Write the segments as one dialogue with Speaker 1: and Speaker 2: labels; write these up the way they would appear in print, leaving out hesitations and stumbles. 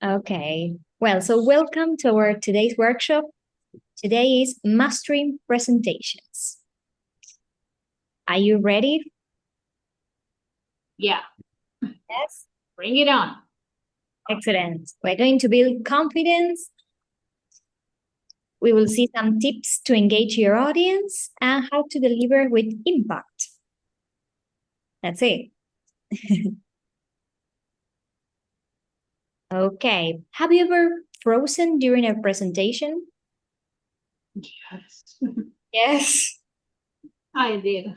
Speaker 1: Okay. Well, so welcome to our today's workshop. Today is mastering presentations. Are you ready?
Speaker 2: Yeah,
Speaker 1: Yes.
Speaker 2: bring it on.
Speaker 1: Excellent. We're going to build confidence. We will see some tips to engage your audience and how to deliver with impact. That's it. Okay. Have you ever frozen during a presentation?
Speaker 2: Yes,
Speaker 1: Yes.
Speaker 2: I did.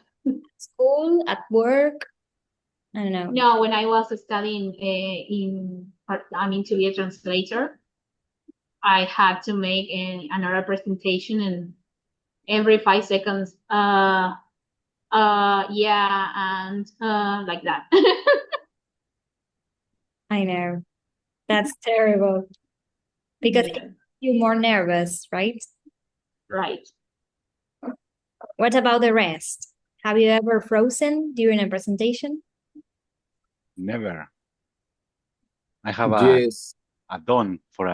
Speaker 1: School, at work? I don't know.
Speaker 2: No, when I was studying to be a translator, I had to make another presentation, and every 5 seconds, yeah, and like that.
Speaker 1: I know. That's terrible. Because it
Speaker 2: Yeah,
Speaker 1: makes you more nervous, right?
Speaker 2: right.
Speaker 1: What about the rest? Have you ever frozen during a presentation?
Speaker 3: Never. I have
Speaker 4: Yes.
Speaker 3: a done for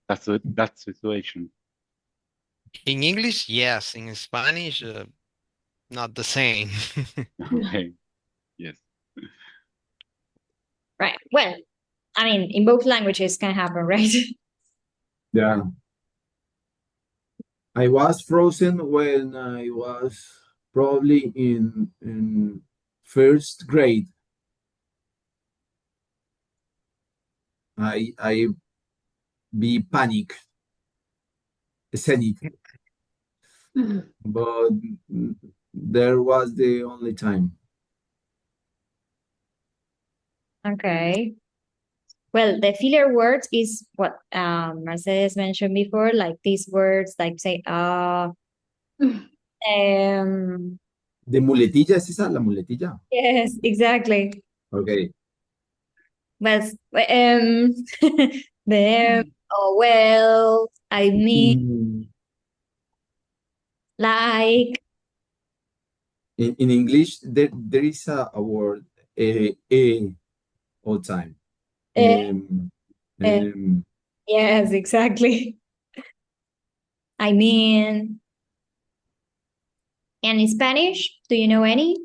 Speaker 3: that situation.
Speaker 5: In English, yes. In Spanish, not the same.
Speaker 3: Okay. Yes.
Speaker 1: Right. Well, I mean, in both languages can happen, right?
Speaker 4: Yeah. I was frozen when I was probably in first grade. I be panic, scenic, but there was the only time.
Speaker 1: Okay. Well, the filler words is what Mercedes mentioned before, like these words, like say,
Speaker 4: ¿De muletilla es esa? ¿La muletilla?
Speaker 1: yes, exactly.
Speaker 4: Okay.
Speaker 1: But oh well, I mean, like,
Speaker 4: In English, there is a word, all time.
Speaker 1: yes, exactly. I mean, and in Spanish, do you know any?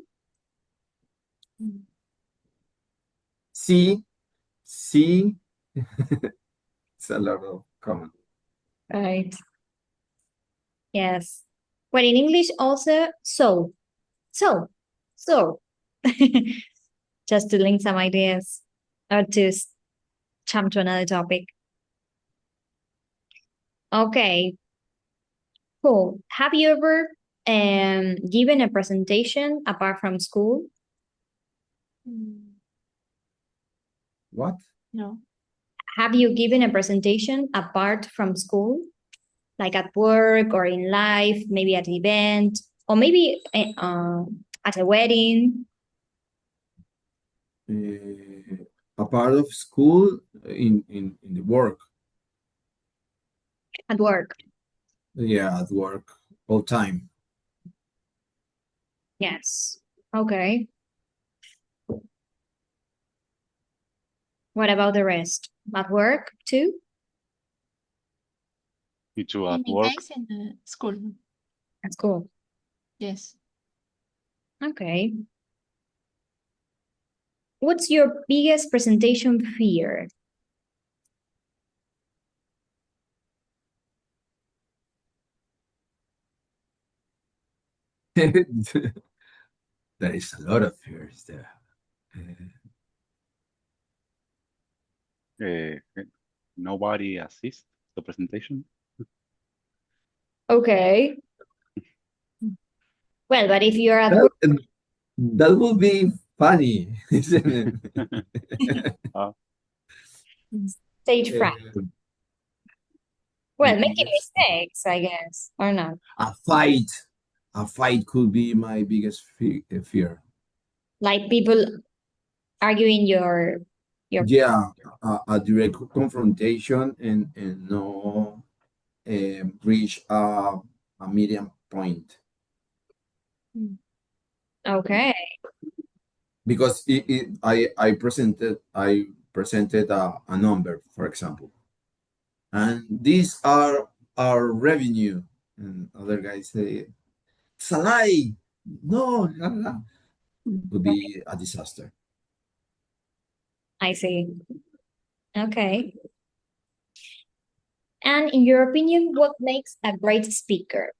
Speaker 4: Sí. It's a lot of common.
Speaker 1: Right. Yes. Well, in English also, so. Just to link some ideas or to jump to another topic. Okay. Cool. Have you ever given a presentation apart from school?
Speaker 4: What?
Speaker 2: No.
Speaker 1: Have you given a presentation apart from school? Like at work or in life, maybe at an event, or maybe at a wedding?
Speaker 4: A part of school in the work.
Speaker 1: At work.
Speaker 4: Yeah, at work all time.
Speaker 1: Yes. Okay. What about the rest? At work too?
Speaker 3: You too at
Speaker 6: In
Speaker 3: work.
Speaker 6: my case, in school.
Speaker 1: At school.
Speaker 6: Yes.
Speaker 1: Okay. What's your biggest presentation fear?
Speaker 4: There is a lot of fears there.
Speaker 3: Nobody assists the presentation.
Speaker 1: Okay. Well, but if you're at work,
Speaker 4: That will be funny, isn't it?
Speaker 1: stage fright. Well, making mistakes, I guess, or not.
Speaker 4: A fight could be my biggest fear.
Speaker 1: Like people arguing your
Speaker 4: Yeah, a direct confrontation and no reach a medium point.
Speaker 1: Okay.
Speaker 4: Because I presented a number, for example, and these are our revenue, and other guys say it's a lie. No, la, la. Would be a disaster.
Speaker 1: I see. Okay. And in your opinion, what makes a great speaker?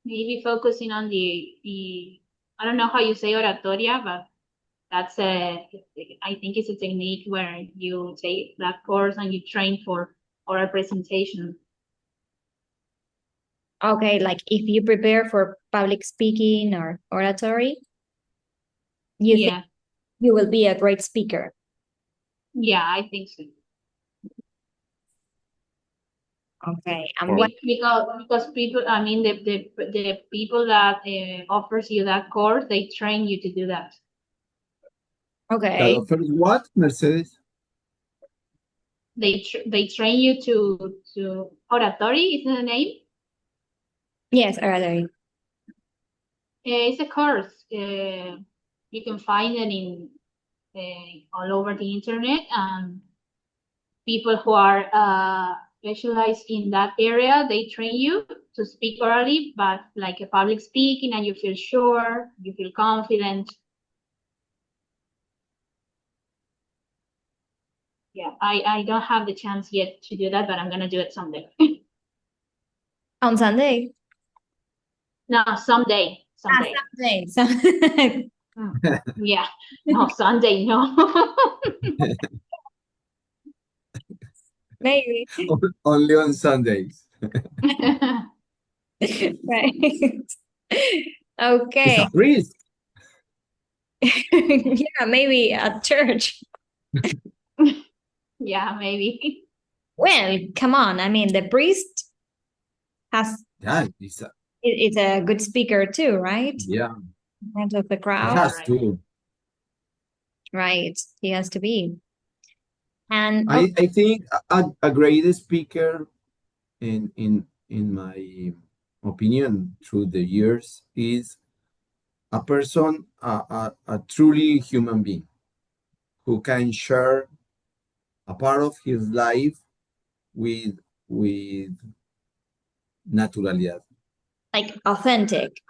Speaker 2: Maybe focusing on the I don't know how you say oratoria, but that's I think it's a technique where you take that course and you train for oral presentation.
Speaker 1: Okay, like if you prepare for public speaking or oratory, you think
Speaker 2: Yeah,
Speaker 1: you will be a great speaker.
Speaker 2: yeah, I think so.
Speaker 1: Okay, and
Speaker 3: For-
Speaker 1: what?
Speaker 2: Because people, I mean, the people that offers you that course, they train you to do that.
Speaker 4: That
Speaker 1: Okay,
Speaker 4: offers what, Mercedes?
Speaker 2: They train you to oratory, isn't the name?
Speaker 1: yes, oratory.
Speaker 2: It's a course. You can find it in all over the internet, and people who are specialized in that area, they train you to speak orally, but like a public speaking, and you feel sure, you feel confident. Yeah, I don't have the chance yet to do that, but I'm gonna do it someday.
Speaker 1: On Sunday.
Speaker 2: No, someday.
Speaker 1: Sunday.
Speaker 2: Yeah, no, Sunday, no.
Speaker 1: Maybe.
Speaker 4: Only on Sundays.
Speaker 1: Right.
Speaker 4: It's
Speaker 1: Okay.
Speaker 4: a risk.
Speaker 1: Yeah, maybe at church.
Speaker 2: Yeah, maybe.
Speaker 1: Well, come on. I mean, the priest has
Speaker 4: Yeah,
Speaker 1: is a good speaker too, right?
Speaker 4: yeah.
Speaker 1: In front of the
Speaker 4: It
Speaker 1: crowd.
Speaker 4: has
Speaker 2: right.
Speaker 4: to.
Speaker 1: Right. He has to be. And
Speaker 4: I think a great speaker, in my opinion, through the years, is a person, a truly human being who can share a part of his life with naturalidad,
Speaker 1: like authentic.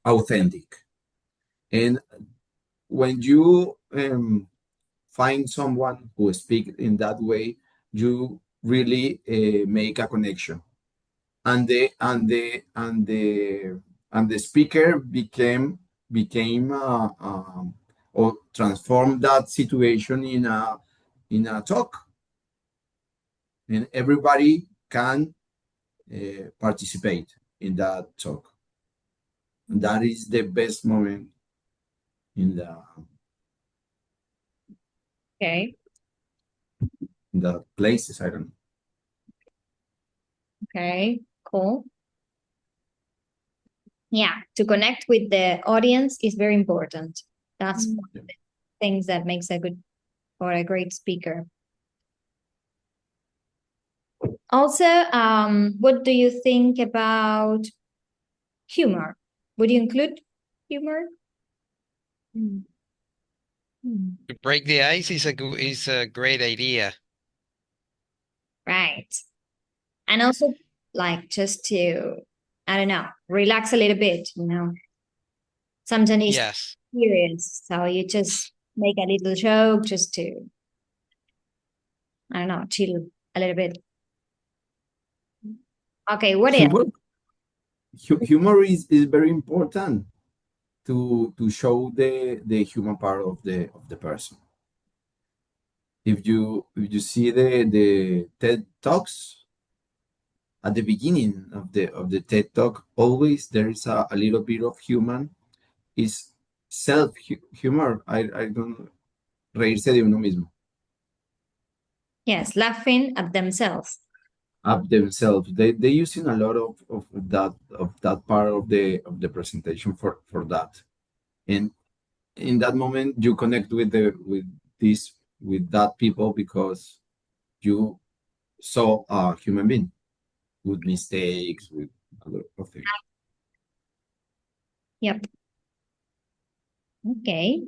Speaker 4: authentic. And when you find someone who speaks in that way, you really make a connection, and the speaker became or transformed that situation in a talk, and everybody can participate in that talk. And that is the best moment in
Speaker 1: Okay.
Speaker 4: the places. I don't know.
Speaker 1: Okay. Cool. Yeah, to connect with the audience is very important. That's one of the things that makes a good or a great speaker. Also, what do you think about humor? Would you include humor?
Speaker 5: To break the ice is a great idea.
Speaker 1: Right. And also, like, just to, I don't know, relax a little bit, you know. Sometimes it's
Speaker 5: Yes.
Speaker 1: serious, so you just make a little joke just to, I don't know, chill a little bit. Okay, what else?
Speaker 4: Humor is very important to show the human part of the person. If you see the TED Talks, at the beginning of the TED Talk, always there is a little bit of human, is self humor. I don't reírse de uno mismo,
Speaker 1: Yes, laughing at themselves.
Speaker 4: of themselves. They using a lot of that part of the presentation for that. And in that moment you connect with that people, because you saw a human being with mistakes, with a lot of things.
Speaker 1: Yep. Okay.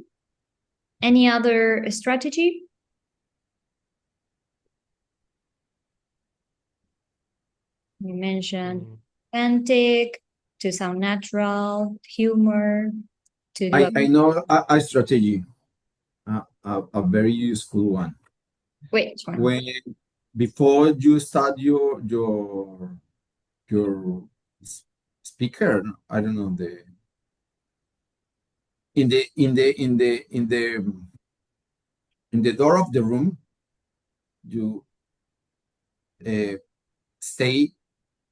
Speaker 1: Any other strategy? You mentioned
Speaker 5: Mm,
Speaker 1: authentic, to sound natural, humor, to do
Speaker 4: I know a strategy, a very useful one.
Speaker 1: which one?
Speaker 4: When before you start your speaker, I don't know, the in the door of the room, you stay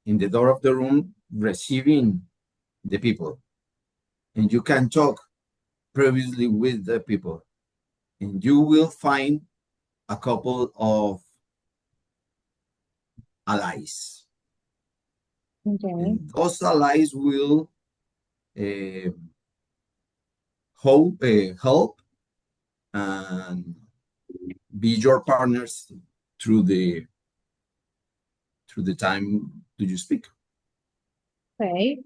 Speaker 4: in the door of the room receiving the people, and you can talk previously with the people, and you will find a couple of allies,
Speaker 1: Okay.
Speaker 4: and those allies will help and be your partners through the time do you speak.
Speaker 1: Okay.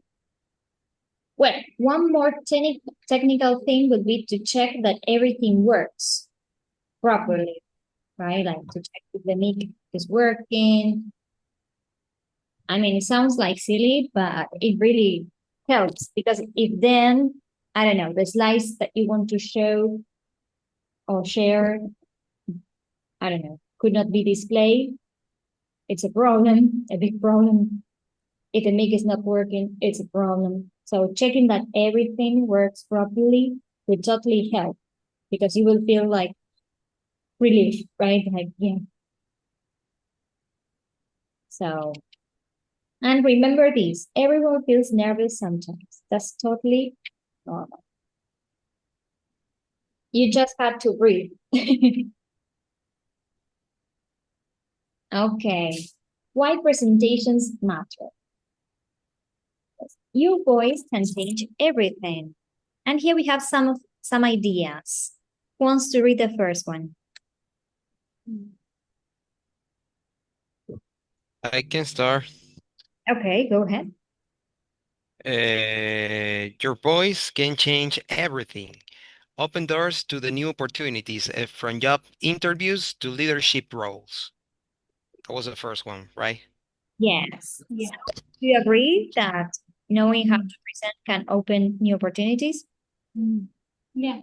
Speaker 1: Well, one more technical thing would be to check that everything works properly, right? Like to check if the mic is working. I mean, it sounds like silly, but it really helps because if then, I don't know, the slides that you want to show or share, I don't know, could not be displayed, it's a problem, a big problem. If the mic is not working, it's a problem. So checking that everything works properly will totally help because you will feel like relief, right? Like, yeah. So, and remember this, everyone feels nervous sometimes. That's totally normal. You just had to breathe. Okay. Why presentations matter? Your voice can change everything. And here we have some ideas. Who wants to read the first one?
Speaker 5: I can start.
Speaker 1: Okay, go ahead.
Speaker 5: Your voice can change everything. Open doors to the new opportunities from job interviews to leadership roles. That was the first one, right?
Speaker 1: Yes.
Speaker 2: Yeah.
Speaker 1: So, do you agree that knowing how to present can open new opportunities?
Speaker 2: Yes.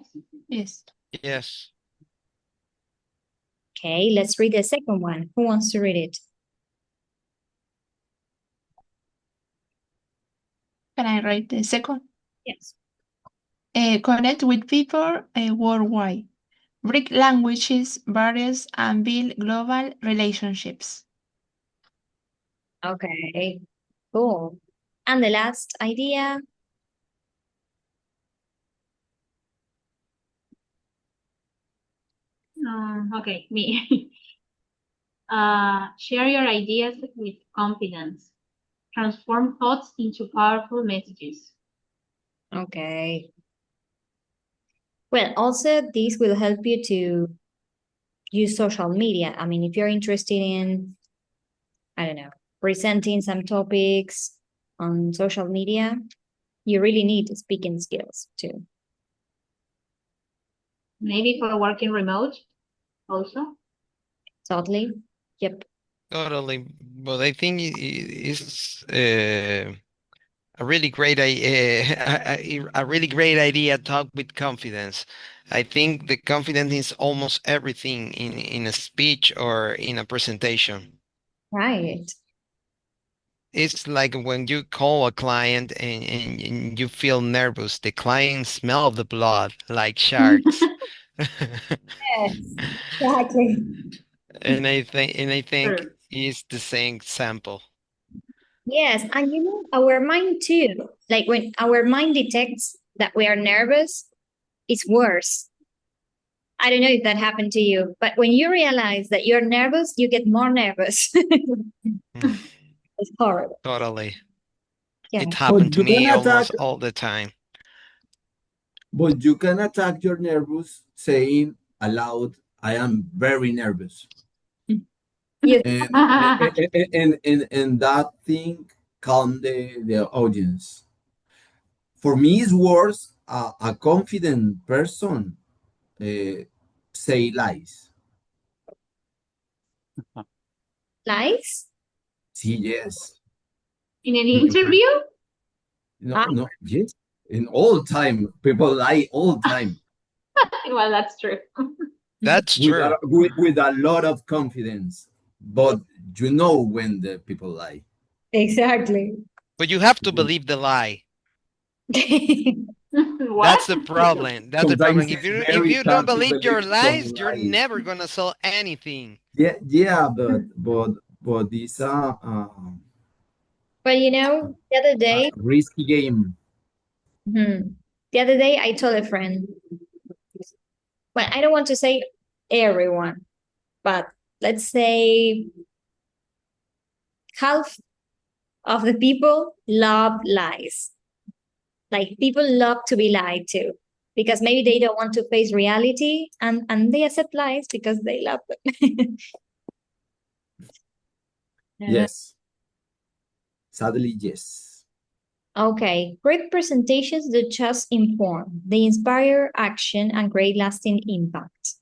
Speaker 6: Yes.
Speaker 5: Yes.
Speaker 1: Okay, let's read the second one. Who wants to read it?
Speaker 6: Can I write the second?
Speaker 1: Yes.
Speaker 6: Connect with people worldwide. Break languages, barriers, and build global relationships.
Speaker 1: Okay, cool. And the last idea?
Speaker 2: Okay, me. Share your ideas with confidence. Transform thoughts into powerful messages.
Speaker 1: Okay. Well, also this will help you to use social media. I mean, if you're interested in, I don't know, presenting some topics on social media, you really need speaking skills too.
Speaker 2: Maybe for working remote also.
Speaker 1: Totally. Yep.
Speaker 5: Totally. But I think it's a really great a really great idea. Talk with confidence. I think the confidence is almost everything in a speech or in a presentation.
Speaker 1: Right.
Speaker 5: It's like when you call a client and you feel nervous, the client smell the blood like sharks.
Speaker 1: Yes, exactly.
Speaker 5: And I think
Speaker 2: Sure.
Speaker 5: it's the same example.
Speaker 1: Yes, and you know, our mind too. Like when our mind detects that we are nervous, it's worse. I don't know if that happened to you, but when you realize that you're nervous, you get more nervous. It's horrible.
Speaker 5: Totally.
Speaker 1: Yeah.
Speaker 5: It
Speaker 4: But
Speaker 5: happened to
Speaker 4: you can
Speaker 5: me
Speaker 4: attack
Speaker 5: almost all the time.
Speaker 4: but you can attack your nervous saying aloud, I am very nervous.
Speaker 1: You,
Speaker 4: And that thing calm the audience. For me, it's worse. A confident person say lies.
Speaker 1: Lies?
Speaker 4: See, yes.
Speaker 2: In an interview?
Speaker 4: No, yes. In all time, people lie all time.
Speaker 2: Well, that's true.
Speaker 5: That's
Speaker 4: with
Speaker 5: true.
Speaker 4: with a lot of confidence, but you know when the people lie.
Speaker 1: Exactly.
Speaker 5: But you have to believe the lie.
Speaker 2: What?
Speaker 5: That's the problem. That's the problem.
Speaker 4: Sometimes
Speaker 5: If
Speaker 4: it's
Speaker 5: you
Speaker 4: very
Speaker 5: don't
Speaker 4: hard to
Speaker 5: believe your
Speaker 4: believe some
Speaker 5: lies, you're
Speaker 4: lies.
Speaker 5: never gonna sell anything.
Speaker 4: Yeah, but it's
Speaker 1: But you know, the other day,
Speaker 4: risky game.
Speaker 1: I told a friend, well, I don't want to say everyone, but let's say half of the people love lies. Like people love to be lied to because maybe they don't want to face reality and they accept lies because they love them.
Speaker 4: Yes. Sadly, yes.
Speaker 1: Okay, great presentations that just inform. They inspire action and create lasting impact.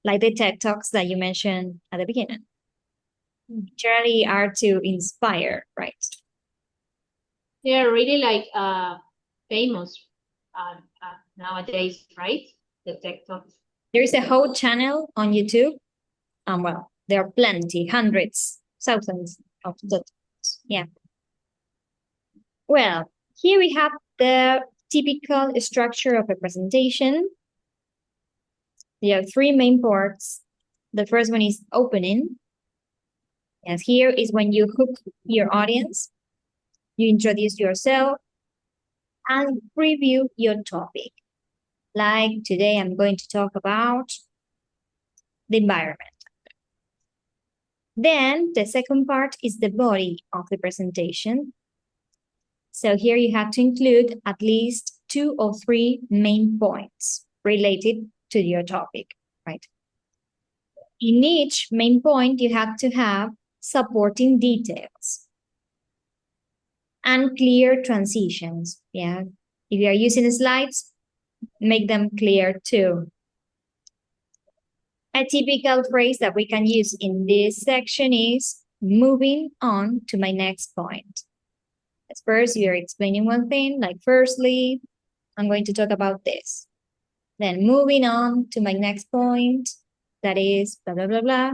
Speaker 1: Like the TED Talks that you mentioned at the beginning. Generally are to inspire, right?
Speaker 2: They're really like famous nowadays, right? The TikToks.
Speaker 1: There is a whole channel on YouTube. Well, there are plenty, hundreds, thousands of the TikToks. Yeah. Well, here we have the typical structure of a presentation. There are three main parts. The first one is opening. Yes, here is when you hook your audience, you introduce yourself, and preview your topic. Like today, I'm going to talk about the environment. Then the second part is the body of the presentation. So here you have to include at least 2 or 3 main points related to your topic, right? In each main point, you have to have supporting details and clear transitions. Yeah. If you are using slides, make them clear too. A typical phrase that we can use in this section is moving on to my next point. At first, you're explaining one thing, like firstly, I'm going to talk about this. Then moving on to my next point, that is blah, blah, blah, blah.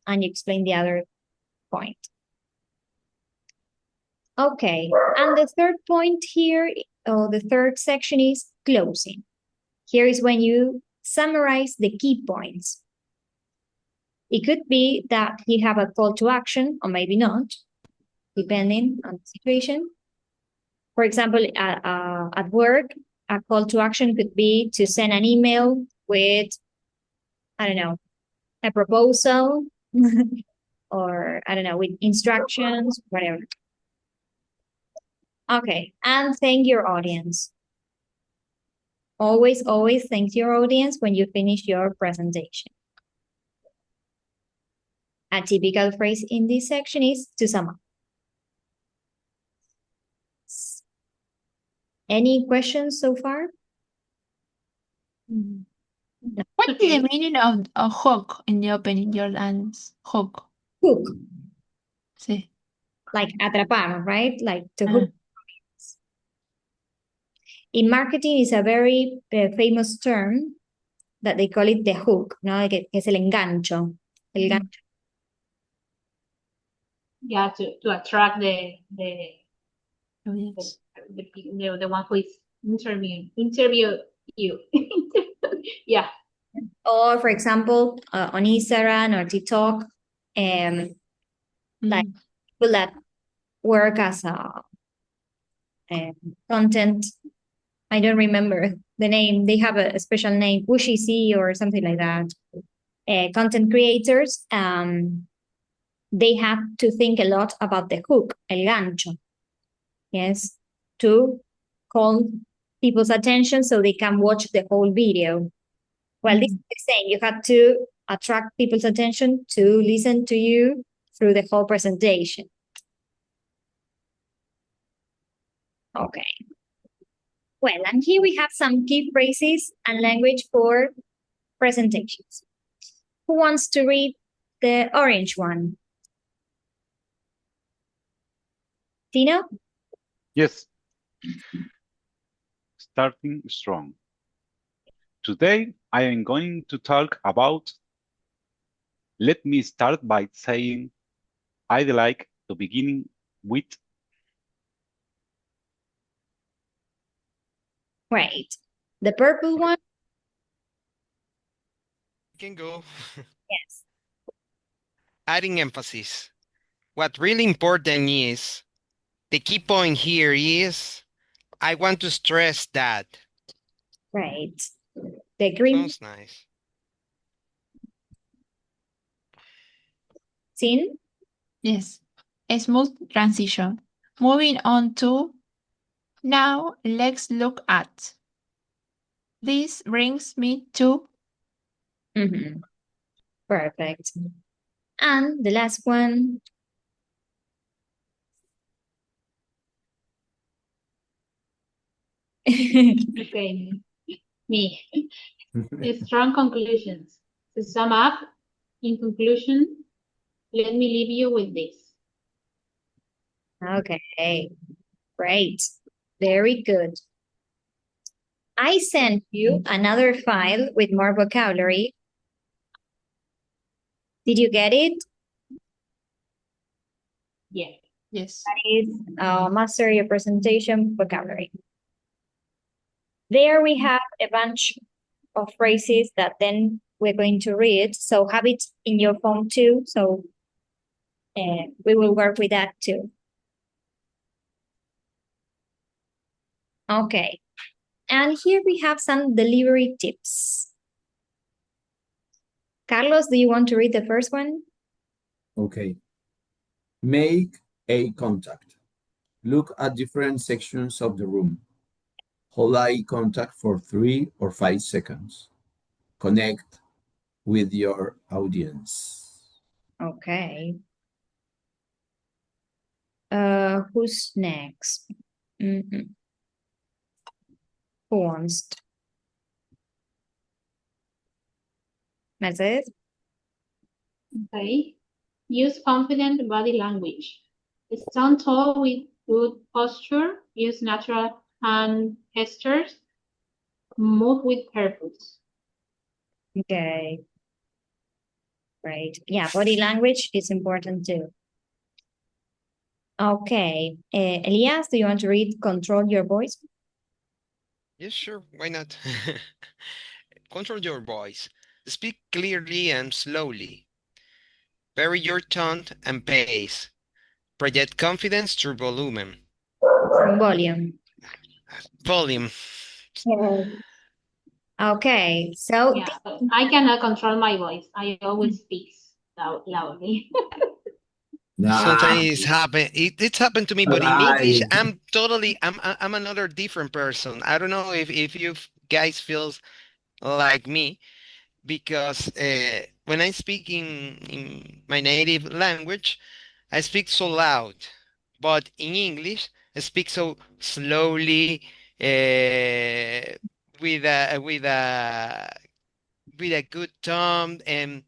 Speaker 1: And you explain the other point. Okay, and the third point here, or the third section is closing. Here is when you summarize the key points. It could be that you have a call to action, or maybe not, depending on the situation. For example, at work, a call to action could be to send an email with, I don't know, a proposal, or I don't know, with instructions, whatever. Okay, and thank your audience. Always, always thank your audience when you finish your presentation. A typical phrase in this section is to sum up. Any questions so far?
Speaker 6: What is the meaning of a hook in the opening, Jordan's hook?
Speaker 1: Hook,
Speaker 6: Sí.
Speaker 1: like atrapar, right? Like to hook. In marketing, is a very famous term that they call it the hook, ¿no? Que es el engancho. El gancho.
Speaker 2: Yeah, to attract the
Speaker 6: Audience.
Speaker 2: the one who is interview you. Yeah.
Speaker 1: Or for example, on Instagram or TikTok, like people that work as a content, I don't remember the name. They have a special name, Pushy or something like that. Content creators, they have to think a lot about the hook, el gancho. Yes, to call people's attention so they can watch the whole video. Well, this is the same. You have to attract people's attention to listen to you through the whole presentation. Okay. Well, and here we have some key phrases and language for presentations. Who wants to read the orange one? Tino?
Speaker 3: Yes. Starting strong. Today, I am going to talk about. Let me start by saying I'd like to begin with.
Speaker 1: Great. The purple one?
Speaker 5: You can go.
Speaker 1: Yes.
Speaker 5: Adding emphasis. What really important is, the key point here is, I want to stress that.
Speaker 1: Great. The green
Speaker 5: Sounds nice.
Speaker 1: scene?
Speaker 6: Yes. A smooth transition. Moving on to now let's look at. This brings me to
Speaker 1: Mhm. Perfect. And the last one?
Speaker 2: Okay, me. Strong conclusions. To sum up, in conclusion, let me leave you with this.
Speaker 1: Okay, great. Very good. I sent you another file with more vocabulary. Did you get it?
Speaker 2: Yeah.
Speaker 6: yes.
Speaker 1: That is master your presentation vocabulary. There we have a bunch of phrases that then we're going to read. So have it in your phone too. So we will work with that too. Okay. And here we have some delivery tips. Carlos, do you want to read the first one?
Speaker 4: Okay. Make eye contact. Look at different sections of the room. Hold eye contact for 3 or 5 seconds. Connect with your audience.
Speaker 1: Okay. Who's next? Who wants? Mercedes?
Speaker 2: Okay. Use confident body language. Stand tall with good posture. Use natural hand gestures. Move with purpose.
Speaker 1: Okay. Great. Yeah, body language is important too. Okay. Elias, do you want to read Control Your Voice?
Speaker 5: Yes, sure. Why not? Control your voice. Speak clearly and slowly. Vary your tone and pace. Project confidence through volume.
Speaker 1: Volume.
Speaker 5: Volume.
Speaker 1: Okay, so
Speaker 2: Yeah, but I cannot control my voice. I always speak loudly.
Speaker 5: Sometimes it's happened to me, but in English,
Speaker 4: Right.
Speaker 5: I'm another different person. I don't know if you guys feel like me, because when I speak in my native language, I speak so loud, but in English, I speak so slowly, with a good tone, and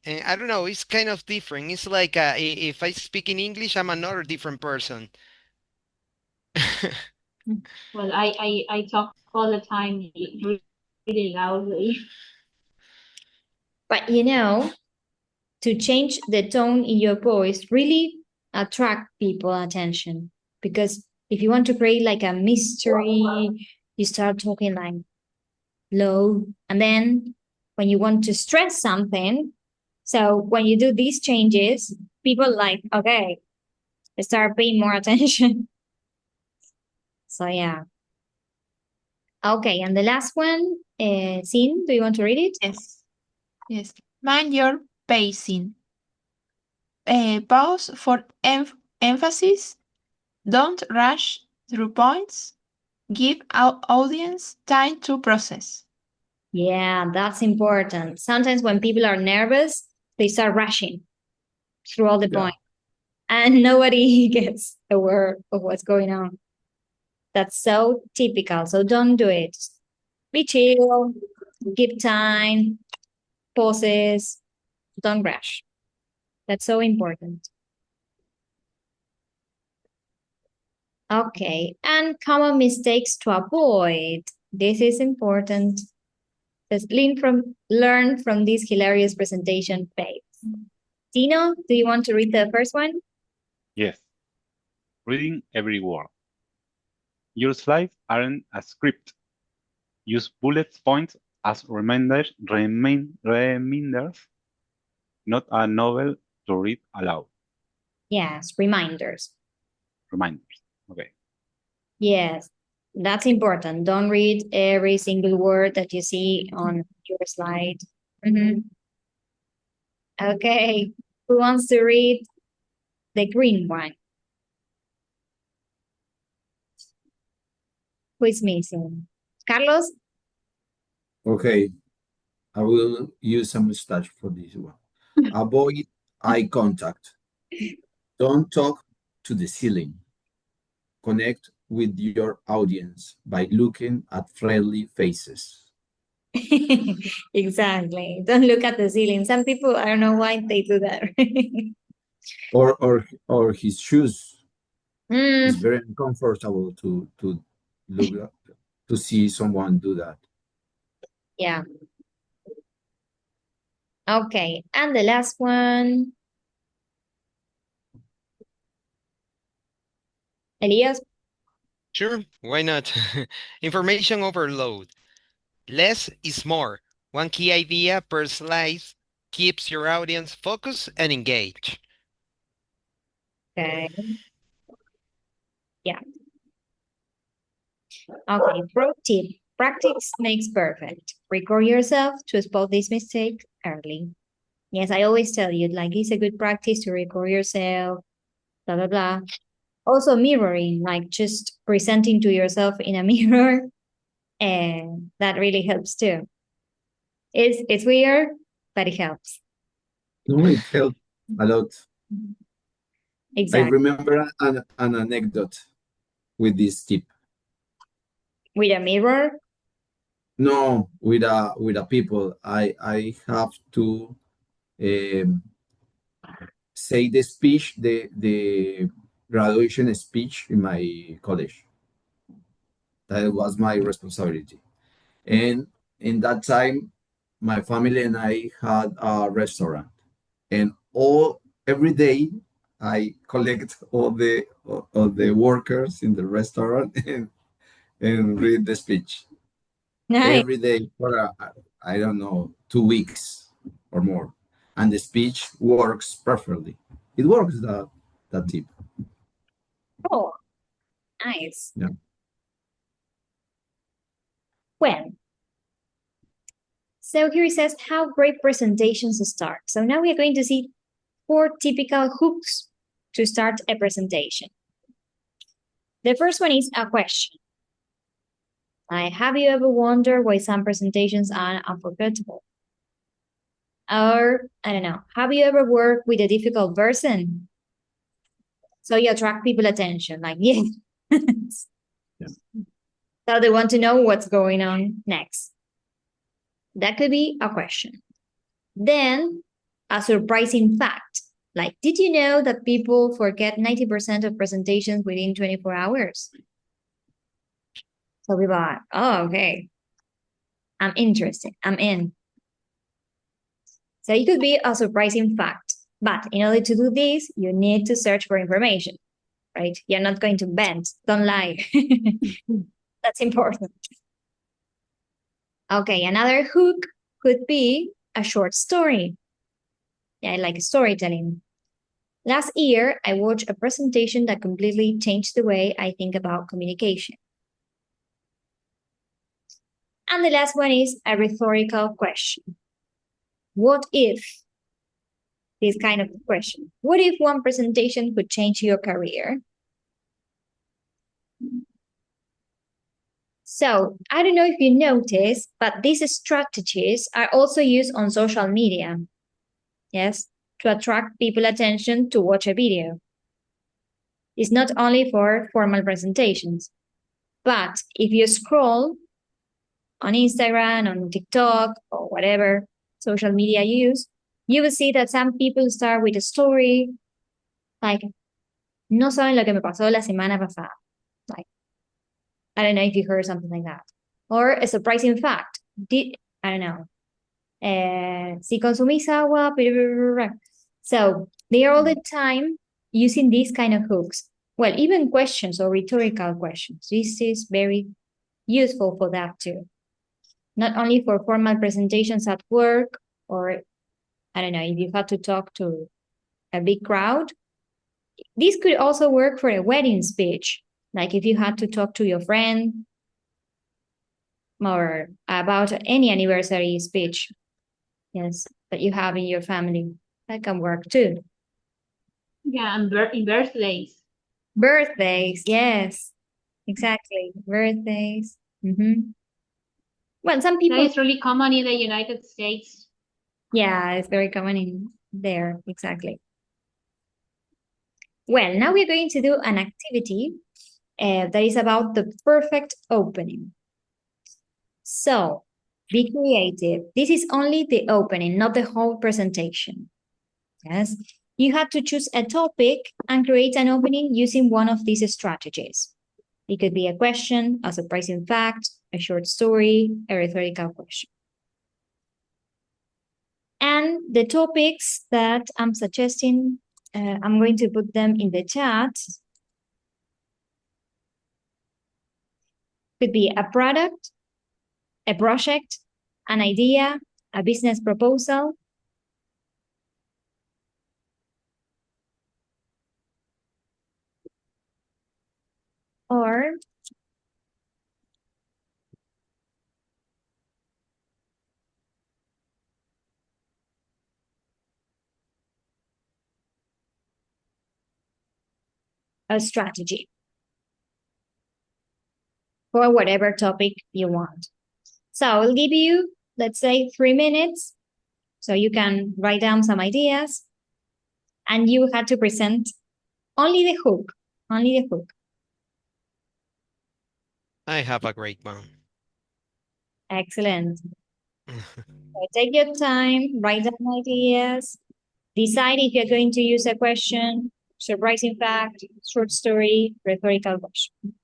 Speaker 5: I don't know, it's kind of different. It's like if I speak in English, I'm another different person.
Speaker 2: Well, I talk all the time really loudly.
Speaker 1: but you know, to change the tone in your voice really attract people attention, because if you want to create like a mystery, you start talking like low, and then when you want to stress something, so when you do these changes, people like, okay, they start paying more attention. So yeah. Okay, and the last one, Sin, do you want to read it?
Speaker 6: Yes. Yes. Mind your pacing. Pause for emphasis. Don't rush through points. Give our audience time to process.
Speaker 1: Yeah, that's important. Sometimes when people are nervous, they start rushing through all the
Speaker 4: Yeah.
Speaker 1: points, and nobody gets aware of what's going on. That's so typical, so don't do it. Be chill, give time, pauses, don't rush. That's so important. Okay, and common mistakes to avoid. This is important. Let's learn from this hilarious presentation phase. Tino, do you want to read the first one?
Speaker 3: Yes. Reading every word. Your slides aren't a script. Use bullet points as reminders, not a novel to read aloud.
Speaker 1: Yes, reminders.
Speaker 3: Reminders. Okay.
Speaker 1: Yes, that's important. Don't read every single word that you see on your slide. Okay, who wants to read the green one? Who is missing? Carlos?
Speaker 4: Okay, I will use a mustache for this one. Avoid eye contact. Don't talk to the ceiling. Connect with your audience by looking at friendly faces.
Speaker 1: Exactly. Don't look at the ceiling. Some people, I don't know why they do that.
Speaker 4: or his shoes. It's
Speaker 1: Mm,
Speaker 4: very uncomfortable to look at, to see someone do that.
Speaker 1: yeah. Okay, and the last one. Elias?
Speaker 5: Sure, why not? Information overload. Less is more. One key idea per slide keeps your audience focused and engaged.
Speaker 1: Okay. Yeah. Okay, pro tip. Practice makes perfect. Record yourself to spot this mistake early. Yes, I always tell you, like, it's a good practice to record yourself, blah, blah, blah. Also mirroring, like just presenting to yourself in a mirror, and that really helps too. It's weird, but it helps.
Speaker 4: No, it helped a lot. I
Speaker 1: Exactly.
Speaker 4: remember an anecdote with this tip.
Speaker 1: With a mirror?
Speaker 4: No, with a people. I have to say the speech, the graduation speech in my college. That was my responsibility. And in that time, my family and I had a restaurant, and every day I collect all the workers in the restaurant and read the speech
Speaker 1: Nice.
Speaker 4: every day for I don't know 2 weeks or more, and the speech works perfectly. It works that tip.
Speaker 1: Oh, nice.
Speaker 4: Yeah.
Speaker 1: Well, so here it says how great presentations start. So now we are going to see 4 typical hooks to start a presentation. The first one is a question. Like, have you ever wondered why some presentations are unforgettable? Or, I don't know, have you ever worked with a difficult person? So you attract people attention, like, yes.
Speaker 4: Yeah.
Speaker 1: So they want to know what's going on next. That could be a question. Then, a surprising fact. Like, did you know that people forget 90% of presentations within 24 hours? So people are, oh, okay. I'm interested. I'm in. So it could be a surprising fact. But in order to do this, you need to search for information, right? You're not going to bend. Don't lie. That's important. Okay, another hook could be a short story. Yeah, I like storytelling. Last year, I watched a presentation that completely changed the way I think about communication. And the last one is a rhetorical question. What if? This kind of question. What if one presentation could change your career? So, I don't know if you noticed, but these strategies are also used on social media. Yes, to attract people attention to watch a video. It's not only for formal presentations. But if you scroll on Instagram, on TikTok, or whatever social media you use, you will see that some people start with a story like, no saben lo que me pasó la semana pasada. Like, I don't know if you heard something like that. Or a surprising fact. I don't know. Si consumís agua, so they are all the time using these kind of hooks. Well, even questions or rhetorical questions. This is very useful for that too. Not only for formal presentations at work, or I don't know, if you have to talk to a big crowd. This could also work for a wedding speech, like if you had to talk to your friend or about any anniversary speech, yes, that you have in your family. That can work too.
Speaker 2: Yeah, and in birthdays.
Speaker 1: Birthdays, yes, exactly. Birthdays. Well, some
Speaker 2: That
Speaker 1: people,
Speaker 2: is really common in the United States.
Speaker 1: yeah, it's very common in there, exactly. Well, now we're going to do an activity that is about the perfect opening. So, be creative. This is only the opening, not the whole presentation. Yes, you have to choose a topic and create an opening using one of these strategies. It could be a question, a surprising fact, a short story, a rhetorical question. And the topics that I'm suggesting, I'm going to put them in the chat. Could be a product, a project, an idea, a business proposal, or a strategy for whatever topic you want. So I'll give you, let's say, 3 minutes so you can write down some ideas, and you had to present only the hook, only the hook.
Speaker 5: I have a great one.
Speaker 1: Excellent. So take your time, write down ideas, decide if you're going to use a question, surprising fact, short story, rhetorical question.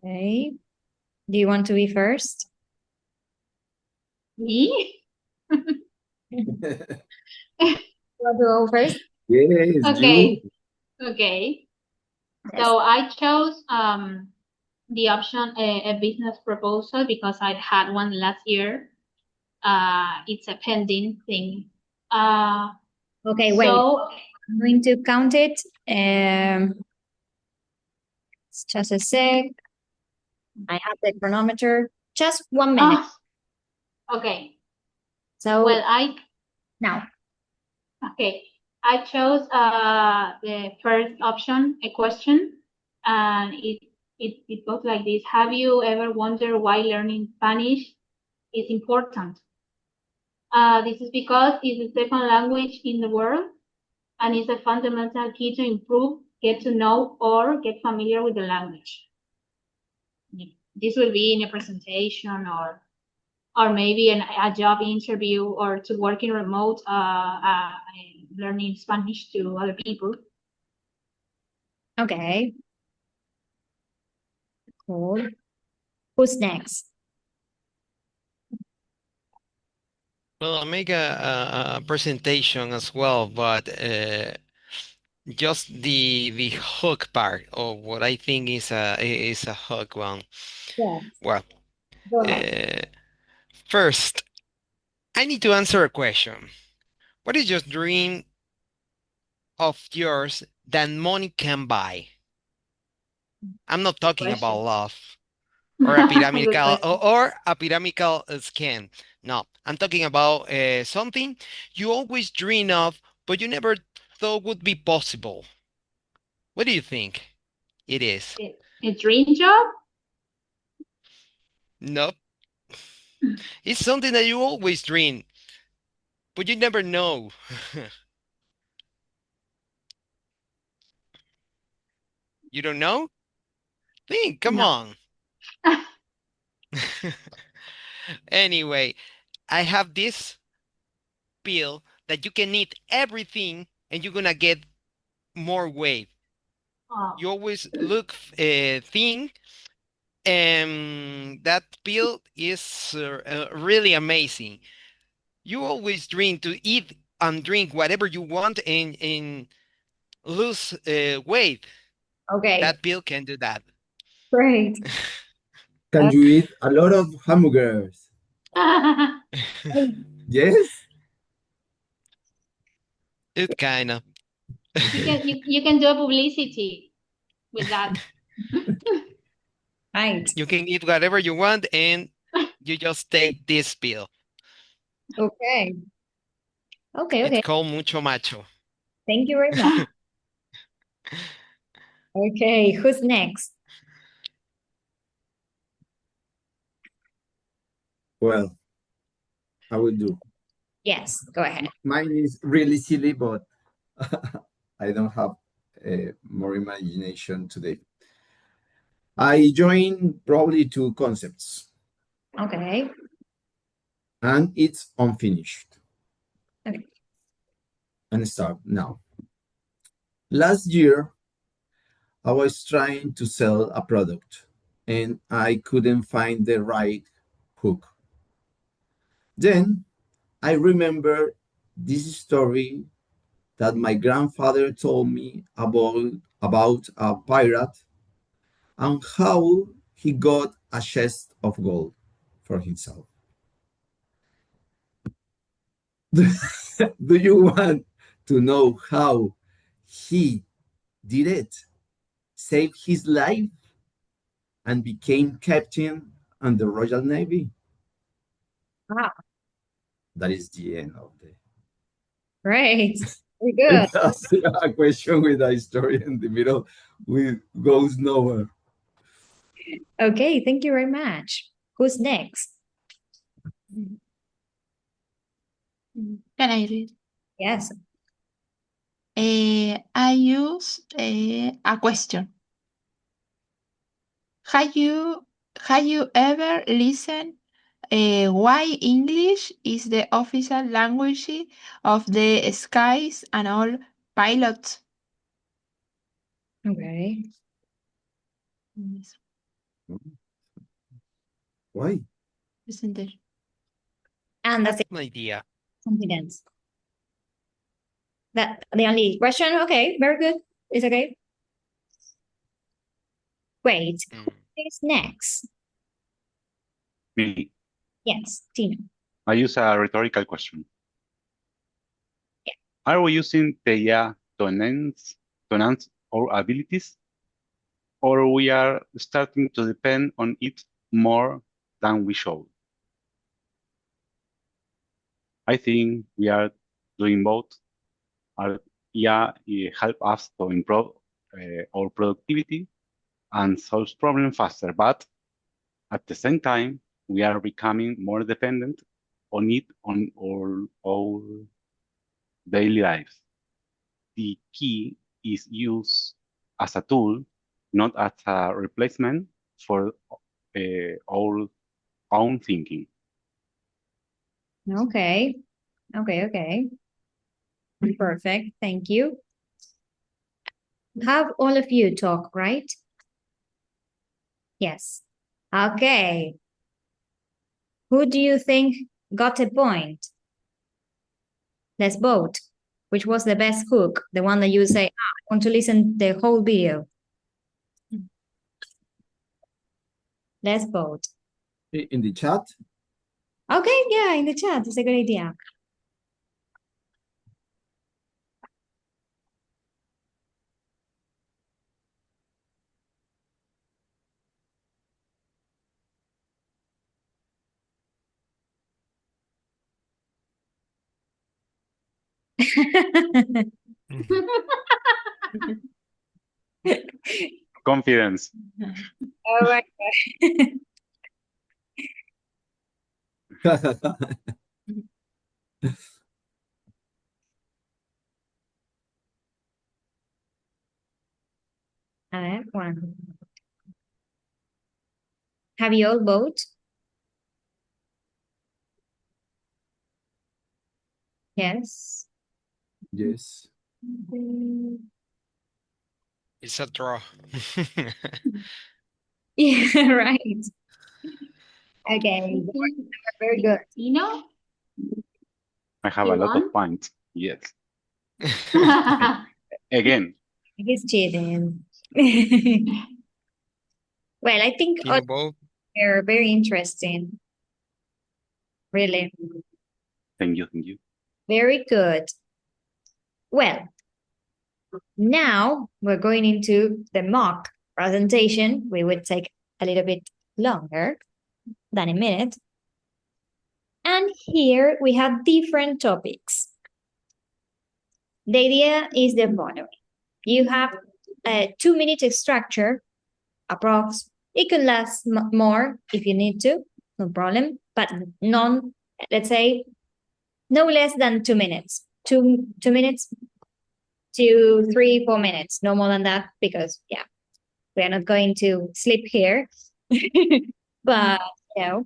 Speaker 1: Okay. Do you want to be first?
Speaker 2: Me?
Speaker 1: Want to go first?
Speaker 4: Yes,
Speaker 2: Okay.
Speaker 4: you.
Speaker 2: Okay.
Speaker 1: Yes.
Speaker 2: So I chose the option a business proposal because I had one last year. It's a pending thing.
Speaker 1: Okay, wait.
Speaker 2: So
Speaker 1: I'm going to count it. It's just a sec. I have the chronometer. Just 1 minute.
Speaker 2: okay.
Speaker 1: So
Speaker 2: Well,
Speaker 1: now.
Speaker 2: okay. I chose the first option, a question, and it goes like this. Have you ever wondered why learning Spanish is important? This is because it's the second language in the world and it's a fundamental key to improve, get to know, or get familiar with the language. This will be in a presentation or maybe a job interview or to work in remote, learning Spanish to other people.
Speaker 1: Okay. Cool. Who's next?
Speaker 5: Well, I'll make a presentation as well, but just the hook part of what I think is a hook one.
Speaker 1: Yes.
Speaker 5: Well,
Speaker 1: Go ahead.
Speaker 5: first, I need to answer a question. What is your dream of yours that money can buy? I'm not talking about
Speaker 2: Question.
Speaker 5: love or a
Speaker 2: Good
Speaker 5: pyramidal
Speaker 2: question.
Speaker 5: or a pyramidal scheme. No, I'm talking about something you always dream of, but you never thought would be possible. What do you think it is?
Speaker 2: A dream job?
Speaker 5: Nope. It's something that you always dream, but you never know. You don't know? Think, come
Speaker 2: No.
Speaker 5: on. Anyway, I have this pill that you can eat everything and you're gonna get more weight.
Speaker 2: Oh.
Speaker 5: You always look thin, and that pill is really amazing. You always dream to eat and drink whatever you want and lose weight.
Speaker 1: Okay.
Speaker 5: That pill can do that.
Speaker 1: Great.
Speaker 4: Can you eat a lot of hamburgers? Yes?
Speaker 5: It kind of.
Speaker 2: you can do a publicity with that.
Speaker 1: Right.
Speaker 5: You can eat whatever you want and you just take this pill.
Speaker 1: Okay. Okay,
Speaker 5: It's
Speaker 1: okay.
Speaker 5: called Mucho Macho.
Speaker 1: Thank you very much. Okay, who's next?
Speaker 4: Well, I will do.
Speaker 1: Yes, go ahead.
Speaker 4: Mine is really silly, but I don't have more imagination today. I joined probably two concepts,
Speaker 1: Okay.
Speaker 4: and it's unfinished.
Speaker 1: Okay.
Speaker 4: And start now. Last year, I was trying to sell a product, and I couldn't find the right hook. Then I remember this story that my grandfather told me about a pirate and how he got a chest of gold for himself. Do you want to know how he did it? Saved his life and became captain in the Royal Navy?
Speaker 1: Ah,
Speaker 4: That is the end of the.
Speaker 1: great. Very good.
Speaker 4: That's a question with a story in the middle, which goes nowhere.
Speaker 1: Okay, thank you very much. Who's next?
Speaker 6: Can I read?
Speaker 1: Yes.
Speaker 6: I use a question. Have you ever listened why English is the official language of the skies and all pilots?
Speaker 1: Okay.
Speaker 4: Why?
Speaker 6: Presenter.
Speaker 1: And that's it.
Speaker 5: An idea.
Speaker 1: Confidence. That the only question? Okay, very good. It's okay. Great.
Speaker 5: Mm.
Speaker 1: Who is next?
Speaker 3: Me.
Speaker 1: Yes, Tina.
Speaker 3: I use a rhetorical question.
Speaker 1: Yeah.
Speaker 3: Are we using the IA to enhance our abilities? Or we are starting to depend on it more than we should? I think we are doing both. Our IA help us to improve our productivity and solve problems faster, but at the same time, we are becoming more dependent on it on our daily lives. The key is use as a tool, not as a replacement for our own thinking.
Speaker 1: Okay. Okay. Perfect. Thank you. Have all of you talk, right? Yes. Okay. Who do you think got a point? Let's vote. Which was the best hook? The one that you say, I want to listen the whole video. Let's vote.
Speaker 4: In the chat?
Speaker 1: Okay, yeah, in the chat. It's a good idea.
Speaker 3: Confidence.
Speaker 1: Oh my God. One. Have you all voted? Yes.
Speaker 4: Yes.
Speaker 5: It's a draw.
Speaker 1: Yeah, right. Okay, very good.
Speaker 2: Tino?
Speaker 3: I have
Speaker 2: You
Speaker 3: a lot
Speaker 2: won?
Speaker 3: of points. Yes. Again.
Speaker 1: He's cheating. Well, I think all
Speaker 5: Tino vote.
Speaker 1: are very interesting. Really.
Speaker 3: Thank you.
Speaker 1: Very good. Well, now we're going into the mock presentation. We would take a little bit longer than a minute. And here we have different topics. The idea is the following. You have a 2-minute structure, approx. It can last more if you need to, no problem, but let's say, no less than 2 minutes. 2 minutes to 3, 4 minutes, no more than that, because yeah, we are not going to sleep here. But you know.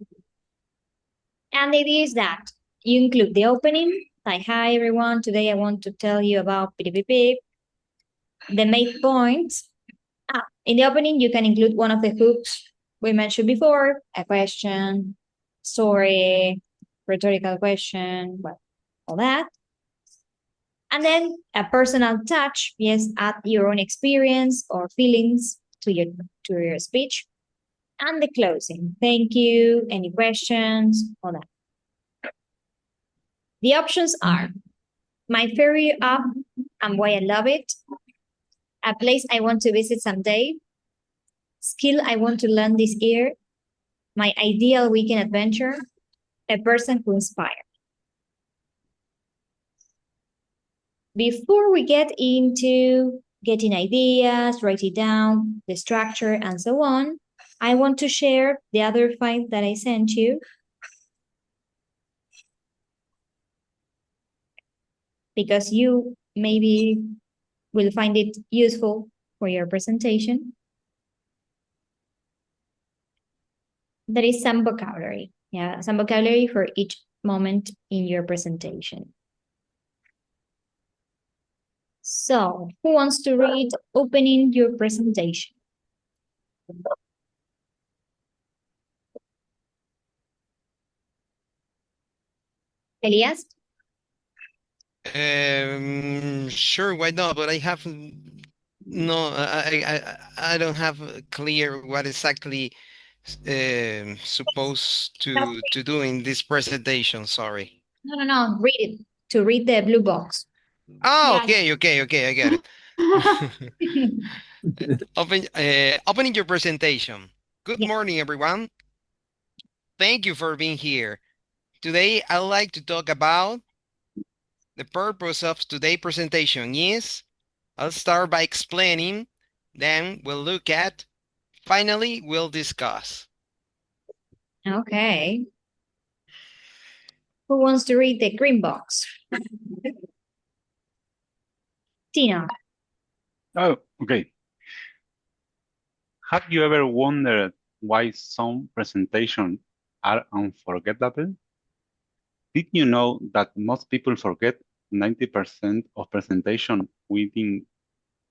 Speaker 1: And the idea is that you include the opening, like, hi everyone, today I want to tell you about the main points. In the opening, you can include one of the hooks we mentioned before, a question, story, rhetorical question, well, all that. And then a personal touch, yes, add your own experience or feelings to your speech. And the closing, thank you, any questions, all that. The options are my favorite app and why I love it, a place I want to visit someday, skill I want to learn this year, my ideal weekend adventure, a person who inspires. Before we get into getting ideas, write it down, the structure, and so on, I want to share the other 5 that I sent you. Because you maybe will find it useful for your presentation. There is some vocabulary. Yeah, some vocabulary for each moment in your presentation. So, who wants to read opening your presentation? Elias?
Speaker 5: Sure, why not? But I have no, I don't have clear what exactly supposed to do in this presentation. Sorry.
Speaker 1: No. Read it. To read the blue box.
Speaker 5: Oh,
Speaker 2: Yes.
Speaker 5: okay, I get it. Opening your presentation. Good
Speaker 1: Yeah.
Speaker 5: morning, everyone. Thank you for being here. Today, I'd like to talk about the purpose of today's presentation is, I'll start by explaining, then we'll look at, finally, we'll discuss.
Speaker 1: Okay. Who wants to read the green box? Tina.
Speaker 3: Oh, okay. Have you ever wondered why some presentations are unforgettable? Did you know that most people forget 90% of presentation within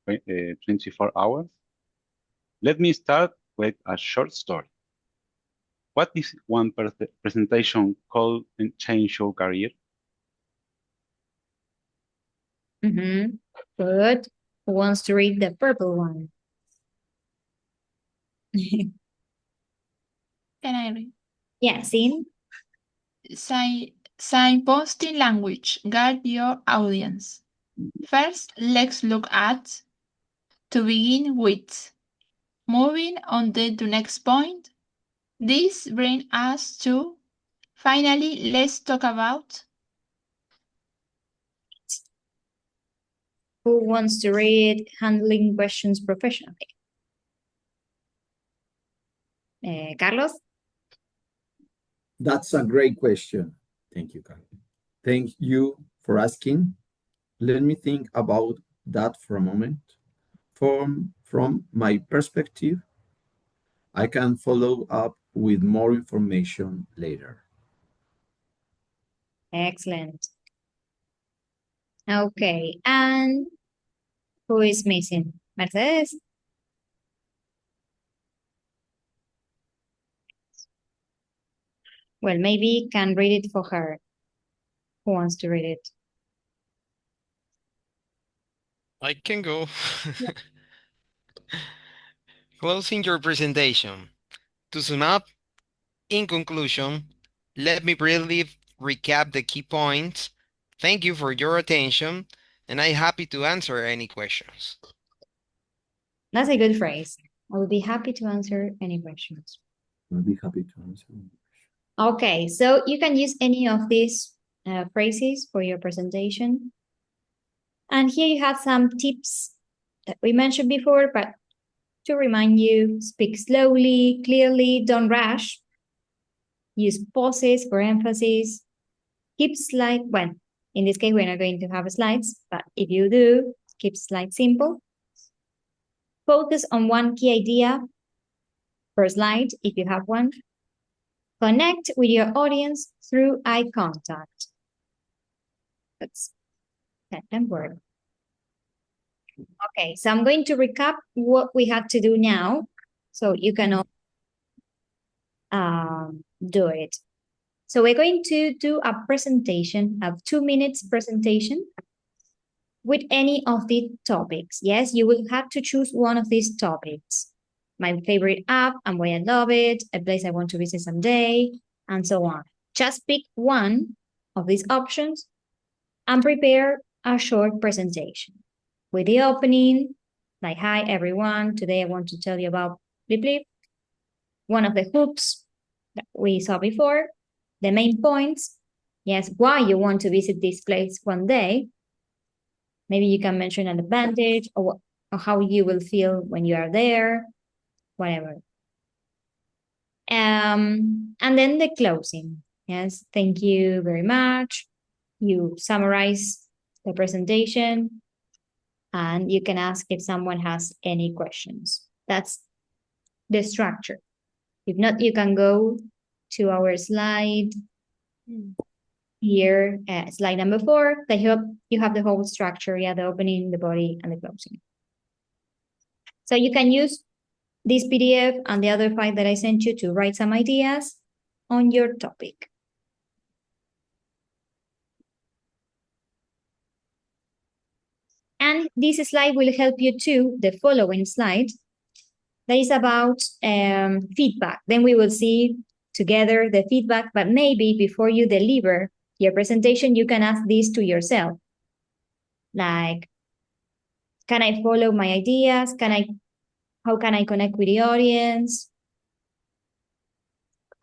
Speaker 3: 24 hours? Let me start with a short story. What is one presentation called and change your career?
Speaker 1: Good. Who wants to read the purple one?
Speaker 6: Can I read?
Speaker 1: Yeah, Sin.
Speaker 6: Signposting language. Guide your audience. First, let's look at, to begin with. Moving on to the next point. This brings us to, finally, let's talk about.
Speaker 1: Who wants to read handling questions professionally? Carlos?
Speaker 4: That's a great question. Thank you, Carlos. Thank you for asking. Let me think about that for a moment. From my perspective, I can follow up with more information later.
Speaker 1: Excellent. Okay, and who is missing? Mercedes? Well, maybe can read it for her. Who wants to read it?
Speaker 5: I can go. Closing your presentation. To sum up, in conclusion, let me briefly recap the key points. Thank you for your attention, and I'm happy to answer any questions.
Speaker 1: That's a good phrase. I will be happy to answer any questions.
Speaker 4: I'll be happy to answer.
Speaker 1: Okay, so you can use any of these phrases for your presentation. And here you have some tips that we mentioned before, but to remind you, speak slowly, clearly, don't rush. Use pauses for emphasis. Keep slide, well, in this case, we're not going to have slides, but if you do, keep slides simple. Focus on one key idea per slide, if you have one. Connect with your audience through eye contact. That's that word. Okay, so I'm going to recap what we had to do now, so you can all do it. So we're going to do a presentation, a 2 minutes presentation with any of the topics. Yes, you will have to choose one of these topics. My favorite app and why I love it, a place I want to visit someday, and so on. Just pick one of these options and prepare a short presentation with the opening, like, hi everyone, today I want to tell you about blip blip. One of the hooks that we saw before, the main points, yes, why you want to visit this place one day. Maybe you can mention an advantage or how you will feel when you are there, whatever. And then the closing. Yes, thank you very much. You summarize the presentation and you can ask if someone has any questions. That's the structure. If not, you can go to our slide here, slide number 4. I hope you have the whole structure, yeah, the opening, the body, and the closing. So you can use this PDF and the other file that I sent you to write some ideas on your topic. this slide will help you too, the following slide, that is about feedback. Then we will see together the feedback, but maybe before you deliver your presentation, you can ask this to yourself. Like, can I follow my ideas? How can I connect with the audience?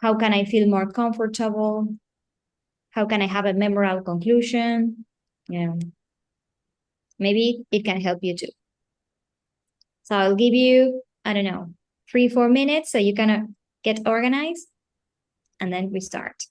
Speaker 1: How can I feel more comfortable? How can I have a memorable conclusion? Yeah. Maybe it can help you too. So I'll give you, I don't know, 3-4 minutes so you can get organized, and then we start.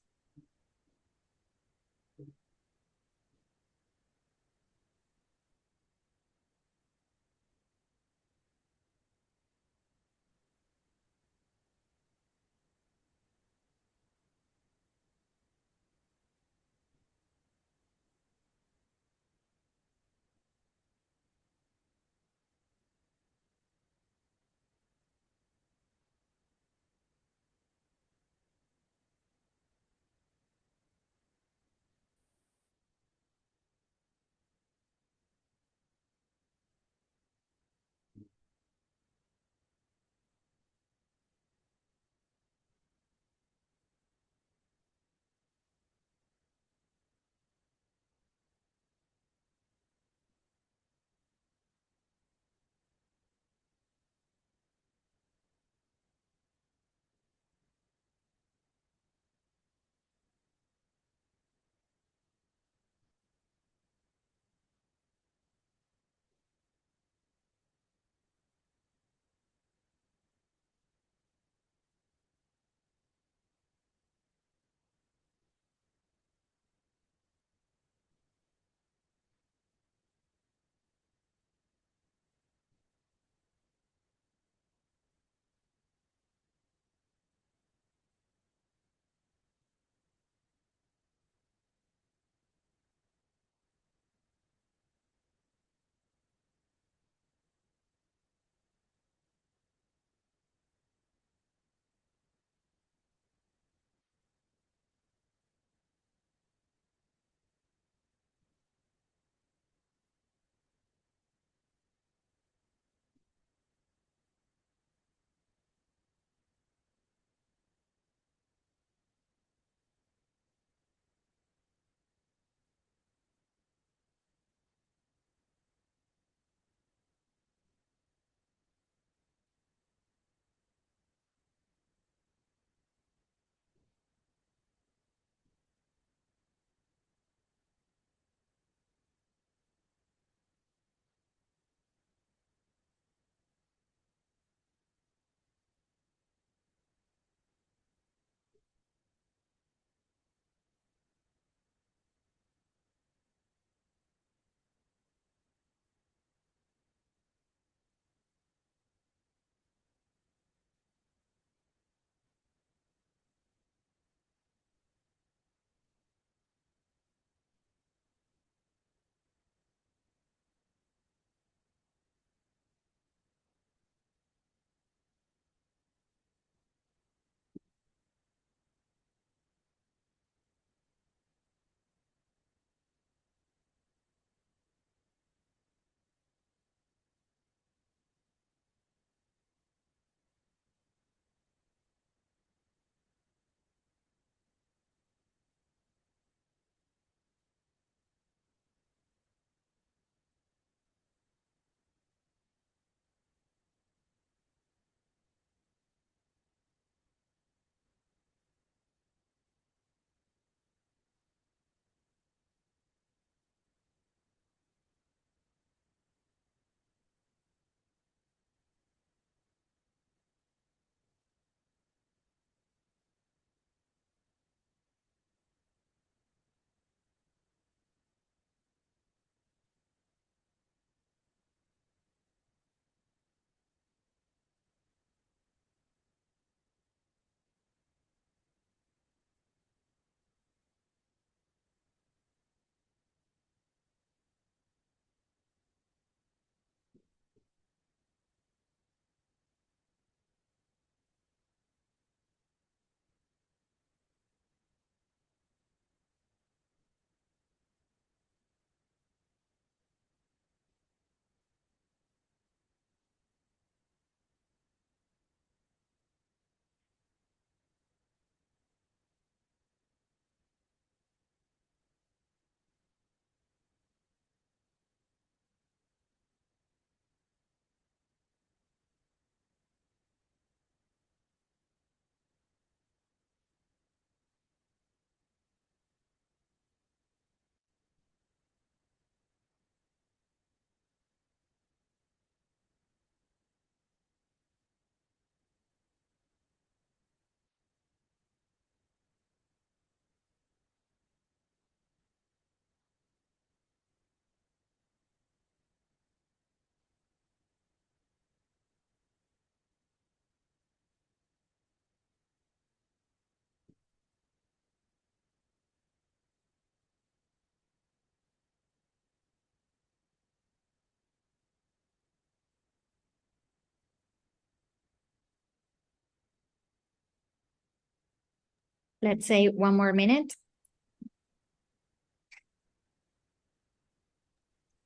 Speaker 1: Let's say 1 more minute.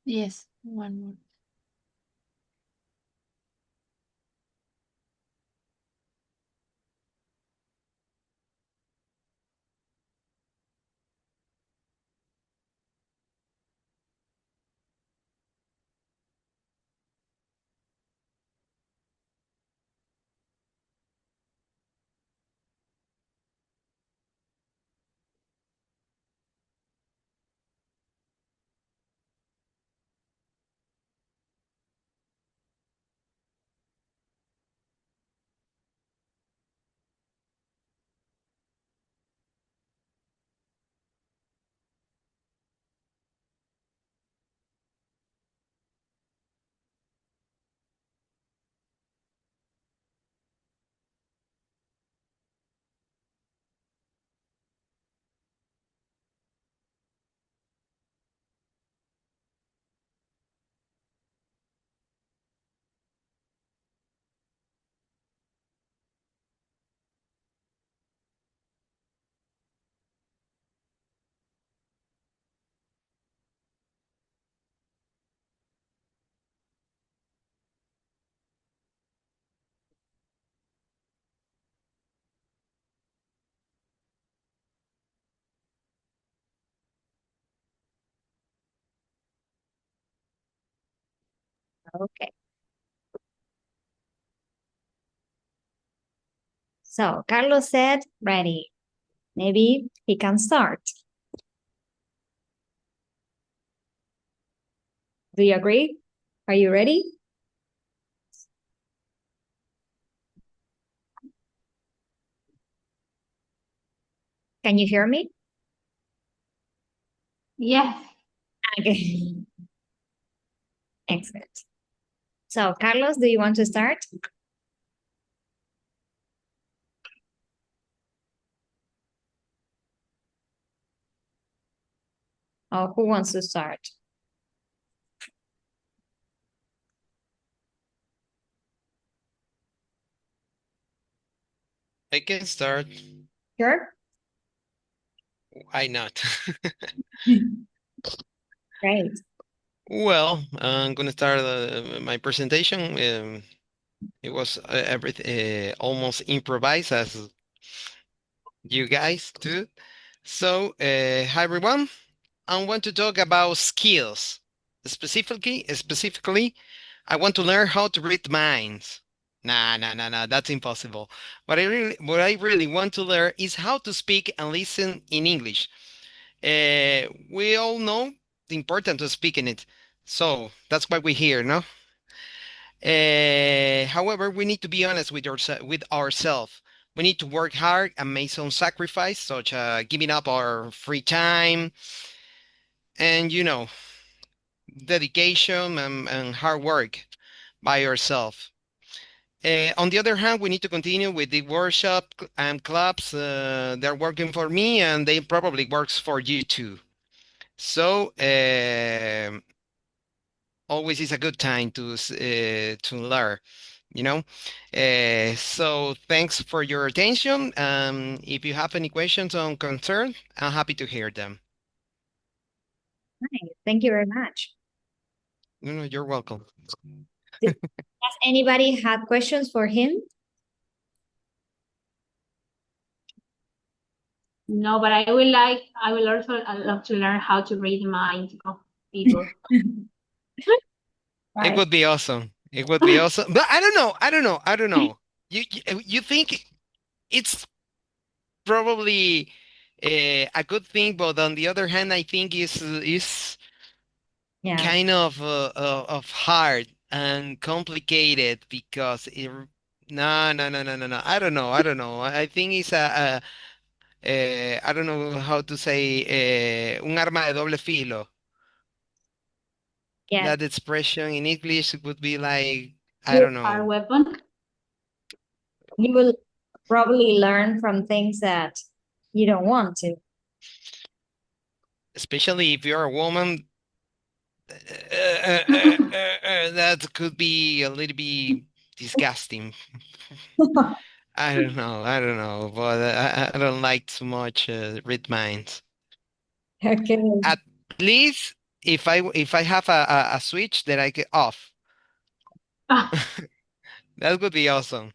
Speaker 6: Yes, one more.
Speaker 1: Okay. So Carlos said, ready. Maybe he can start. Do you agree? Are you ready? Can you hear me?
Speaker 2: Yes.
Speaker 1: Okay. Excellent. So Carlos, do you want to start? Or who wants to start?
Speaker 5: I can start.
Speaker 1: Sure.
Speaker 5: Why not?
Speaker 1: Great.
Speaker 5: Well, I'm gonna start my presentation. It was everything almost improvised as you guys do. So, hi everyone. I want to talk about skills. Specifically, I want to learn how to read minds. Nah, that's impossible. What I really want to learn is how to speak and listen in English. We all know the importance of speaking it, so that's why we're here, no? However, we need to be honest with ourselves. We need to work hard and make some sacrifice, such as giving up our free time and, dedication and hard work by yourself. On the other hand, we need to continue with the workshop and clubs. They're working for me, and they probably works for you too. So always is a good time to learn. You know. So thanks for your attention. If you have any questions or concerns, I'm happy to hear them.
Speaker 1: Nice. Thank you very much.
Speaker 5: No, you're welcome.
Speaker 1: Does anybody have questions for him?
Speaker 2: No, but I will also love to learn how to read the minds of people.
Speaker 5: It would be awesome. It would be awesome. But I don't know. You think it's probably a good thing, but on the other hand, I think is
Speaker 1: Yeah.
Speaker 5: kind of hard and complicated because no. I don't know. I think it's I don't know how to say un arma de doble filo.
Speaker 1: Yeah.
Speaker 5: That expression in English would be like, I don't
Speaker 2: Our
Speaker 5: know.
Speaker 2: weapon.
Speaker 1: You will probably learn from things that you don't want to.
Speaker 5: Especially if you're a woman, that could be a little bit disgusting. I don't know, but I don't like too much read minds.
Speaker 1: Okay.
Speaker 5: At least if I have a switch that I get off,
Speaker 2: Ah,
Speaker 5: that would be awesome.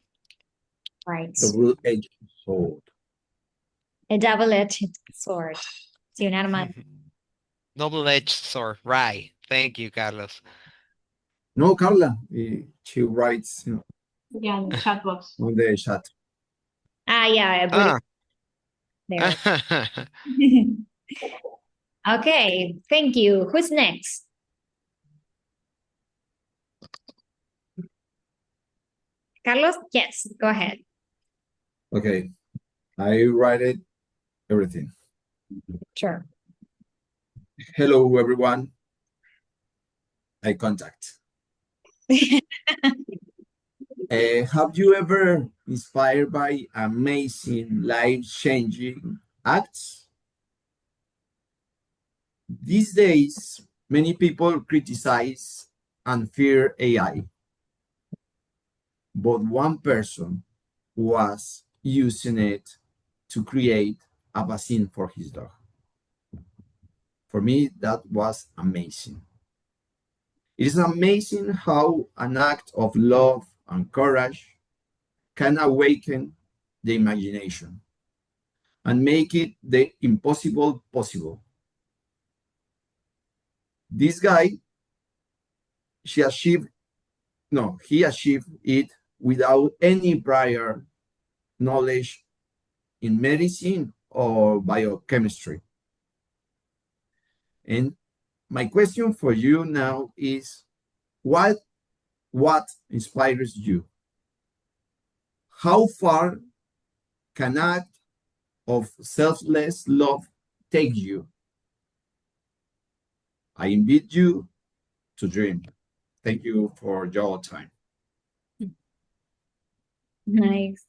Speaker 1: Right.
Speaker 4: Double-edged sword.
Speaker 1: A double-edged sword. Sí, un arma.
Speaker 5: Double-edged sword, right? Thank you, Carlos.
Speaker 4: No, Carla, she writes
Speaker 2: yeah, in the chat box.
Speaker 4: on the chat.
Speaker 1: Yeah, I put it there. Okay, thank you. Who's next? Carlos? Yes, go ahead.
Speaker 4: Okay, I write it everything.
Speaker 1: Sure.
Speaker 4: Hello, everyone. Eye contact. Have you ever inspired by amazing, life-changing acts? These days, many people criticize and fear AI, but one person was using it to create a vaccine for his dog. For me, that was amazing. It is amazing how an act of love and courage can awaken the imagination and make it the impossible possible. This guy, he achieved it without any prior knowledge in medicine or biochemistry. And my question for you now is, what inspires you? How far can an act of selfless love take you? I invite you to dream. Thank you for your time.
Speaker 1: Nice.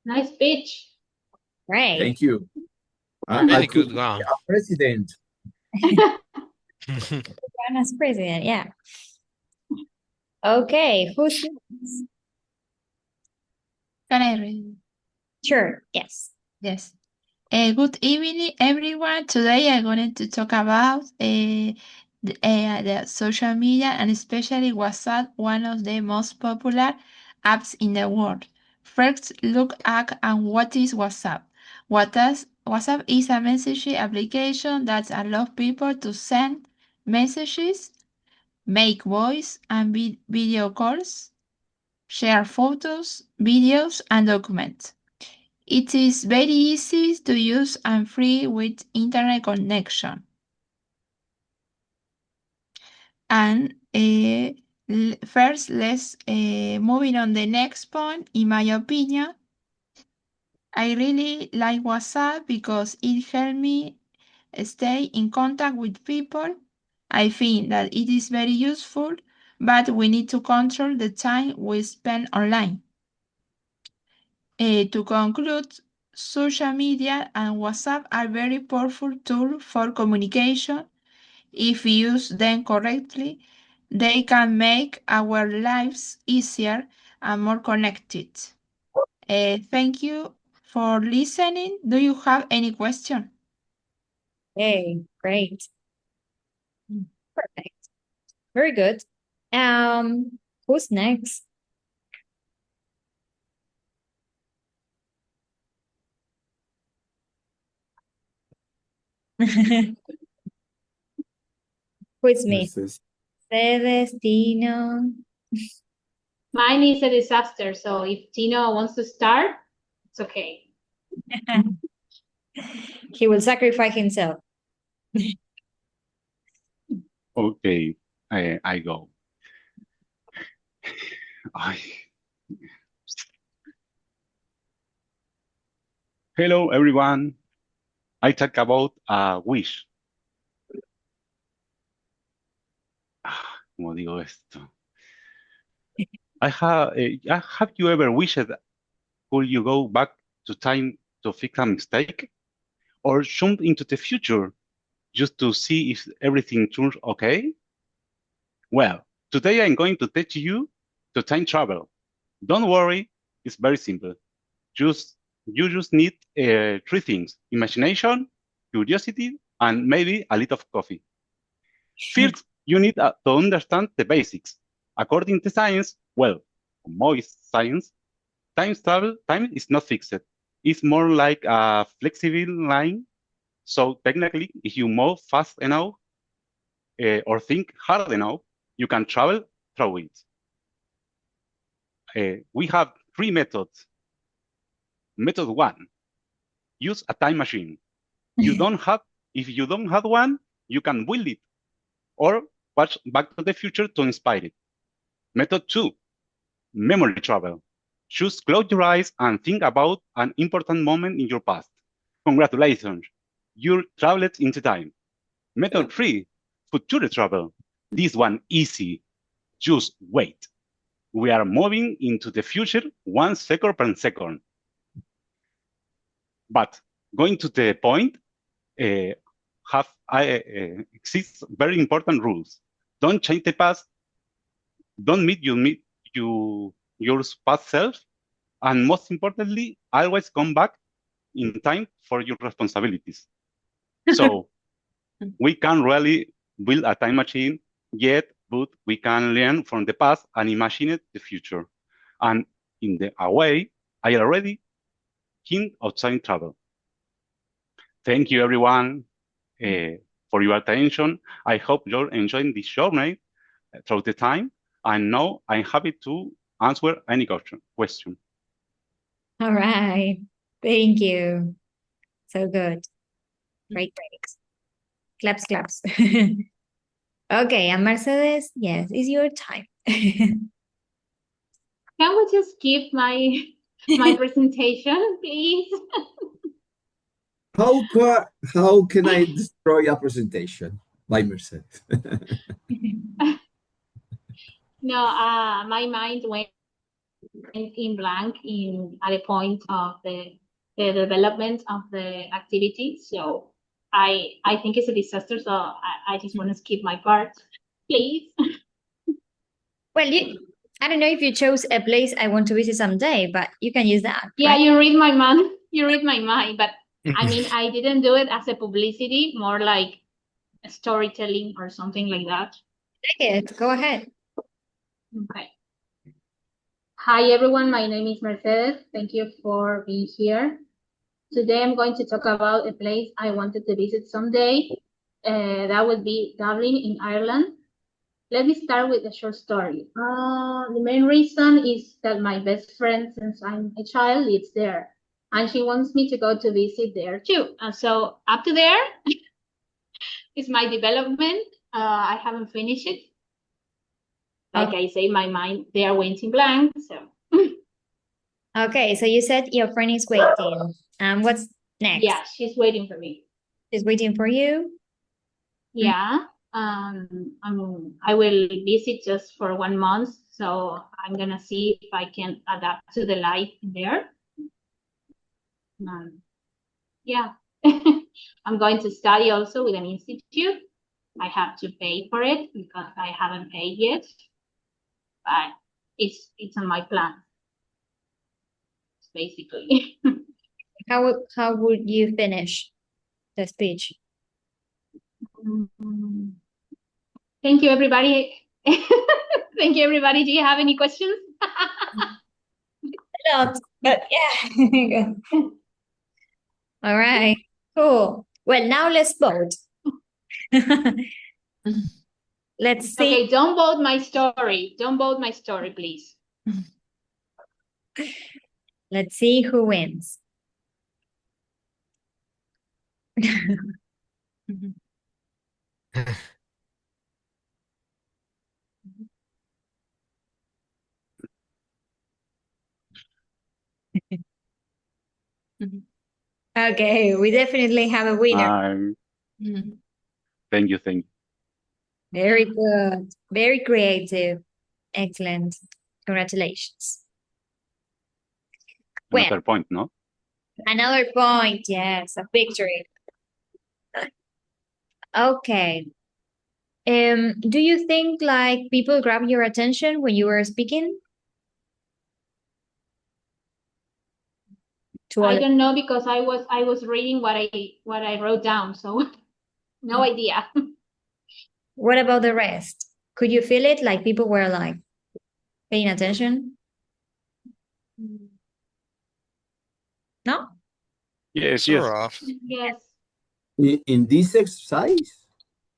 Speaker 2: Nice speech.
Speaker 1: Right.
Speaker 4: Thank you.
Speaker 5: Really
Speaker 4: I
Speaker 5: good
Speaker 4: could
Speaker 5: one.
Speaker 4: be a president.
Speaker 1: Run as president, yeah. Okay, who's next?
Speaker 6: Can I read?
Speaker 1: Sure, yes.
Speaker 6: Yes. Good evening, everyone. Today I'm going to talk about the social media and especially WhatsApp, one of the most popular apps in the world. First, look at what is WhatsApp. WhatsApp is a messaging application that allows people to send messages, make voice and video calls, share photos, videos, and documents. It is very easy to use and free with internet connection. And first, let's moving on the next point. In my opinion, I really like WhatsApp because it helps me stay in contact with people. I think that it is very useful, but we need to control the time we spend online. To conclude, social media and WhatsApp are very powerful tools for communication. If we use them correctly, they can make our lives easier and more connected. Thank you for listening. Do you have any question?
Speaker 1: Hey, great. Perfect. Very good. Who's next? Who is me? Fredes, Tino.
Speaker 2: Mine is a disaster, so if Tino wants to start, it's okay.
Speaker 1: He will sacrifice himself.
Speaker 3: Okay, I go. Hello, everyone. I talk about a wish. ¿Cómo digo esto? Have you ever wished could you go back to time to fix a mistake? Or jump into the future just to see if everything turns okay? Well, today I'm going to teach you to time travel. Don't worry, It's very simple. You just need 3 things: imagination, curiosity, and maybe a little of coffee. First, you need to understand the basics. According to science, well, most science, time is not fixed. It's more like a flexible line. So technically, if you move fast enough or think hard enough, you can travel through it. We have 3 methods. Method 1, use a time machine. If you don't have one, you can build it or watch Back to the Future to inspire it. Method 2, memory travel. Just close your eyes and think about an important moment in your past. Congratulations, you traveled into time. Method 3, future travel. This one easy. Just wait. We are moving into the future 1 second per second. But going to the point, exists very important rules. Don't change the past. Don't meet your past self. And most importantly, always come back in time for your responsibilities. So we can't really build a time machine yet, but we can learn from the past and imagine the future. And in a way, I already hint of time travel. Thank you, everyone, for your attention. I hope you're enjoying this journey throughout the time. And now I'm happy to answer any question.
Speaker 1: All right. Thank you. So good. Great breaks. Claps, claps. Okay, and Mercedes, yes, it's your time.
Speaker 2: Can we just give my presentation, please?
Speaker 4: How can I destroy a presentation by Mercedes?
Speaker 2: No, my mind went in blank at a point of the development of the activity. So I think it's a disaster. So I just want to skip my part, please.
Speaker 1: Well, I don't know if you chose a place I want to visit someday, but you can use that.
Speaker 2: Yeah,
Speaker 1: right?
Speaker 2: you read my mind. You read my mind. But I mean, I didn't do it as a publicity, more like a storytelling or something like that.
Speaker 1: Take it. Go ahead.
Speaker 2: Okay. Hi, everyone. My name is Mercedes. Thank you for being here. Today, I'm going to talk about a place I wanted to visit someday. That would be Dublin in Ireland. Let me start with a short story. The main reason is that my best friend, since I'm a child, lives there. And she wants me to go to visit there too. And so up to there is my development. I haven't finished it. Like I say, my mind, they are waiting blank. So.
Speaker 1: Okay, so you said your friend is waiting. What's next?
Speaker 2: Yeah, she's waiting for me.
Speaker 1: She's waiting for you?
Speaker 2: Yeah. I will visit just for 1 month. So I'm going to see if I can adapt to the life there. Yeah. I'm going to study also with an institute. I have to pay for it because I haven't paid yet. But it's on my plan, basically.
Speaker 1: How would you finish the speech?
Speaker 2: Thank you, everybody. Thank you, everybody. Do you have any questions?
Speaker 1: Not, but yeah. All right, cool. Well, now let's vote. Let's see.
Speaker 2: Okay, don't vote my story. Don't vote my story, please.
Speaker 1: Let's see who wins. Okay, we definitely have a winner.
Speaker 3: Thank you.
Speaker 1: Very good. Very creative. Excellent. Congratulations.
Speaker 3: Another point, no?
Speaker 1: Another point. Yes, a victory. Okay. Do you think like people grab your attention when you were speaking? to all?
Speaker 2: I don't know because I was reading what I wrote down, so no idea.
Speaker 1: What about the rest? Could you feel it? Like people were like paying attention? No?
Speaker 3: Yes,
Speaker 5: Sort
Speaker 3: yes.
Speaker 5: of.
Speaker 2: Yes.
Speaker 4: In this exercise,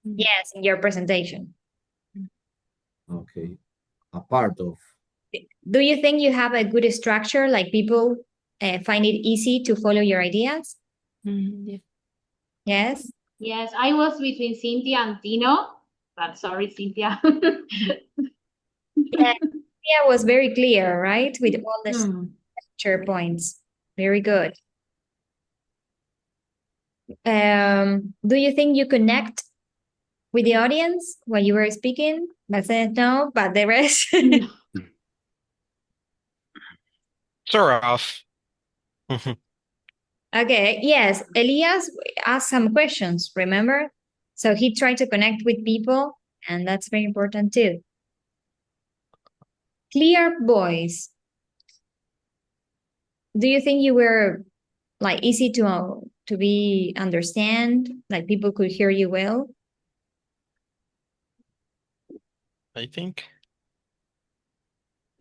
Speaker 1: Yes, in your presentation.
Speaker 4: okay, a part of.
Speaker 1: Do you think you have a good structure? Like people find it easy to follow your ideas?
Speaker 6: Yeah.
Speaker 1: Yes?
Speaker 2: Yes, I was between Cynthia and Tino, but sorry, Cynthia.
Speaker 1: Yeah, it was very clear, right? With all the
Speaker 2: Hmm.
Speaker 1: structure points. Very good. Do you think you connect with the audience while you were speaking? I said no, but the rest.
Speaker 5: Sort of.
Speaker 1: Okay, yes, Elias asked some questions, remember? So he tried to connect with people, and that's very important too. Clear voice. Do you think you were like easy to be understand? Like people could hear you well?
Speaker 5: I think.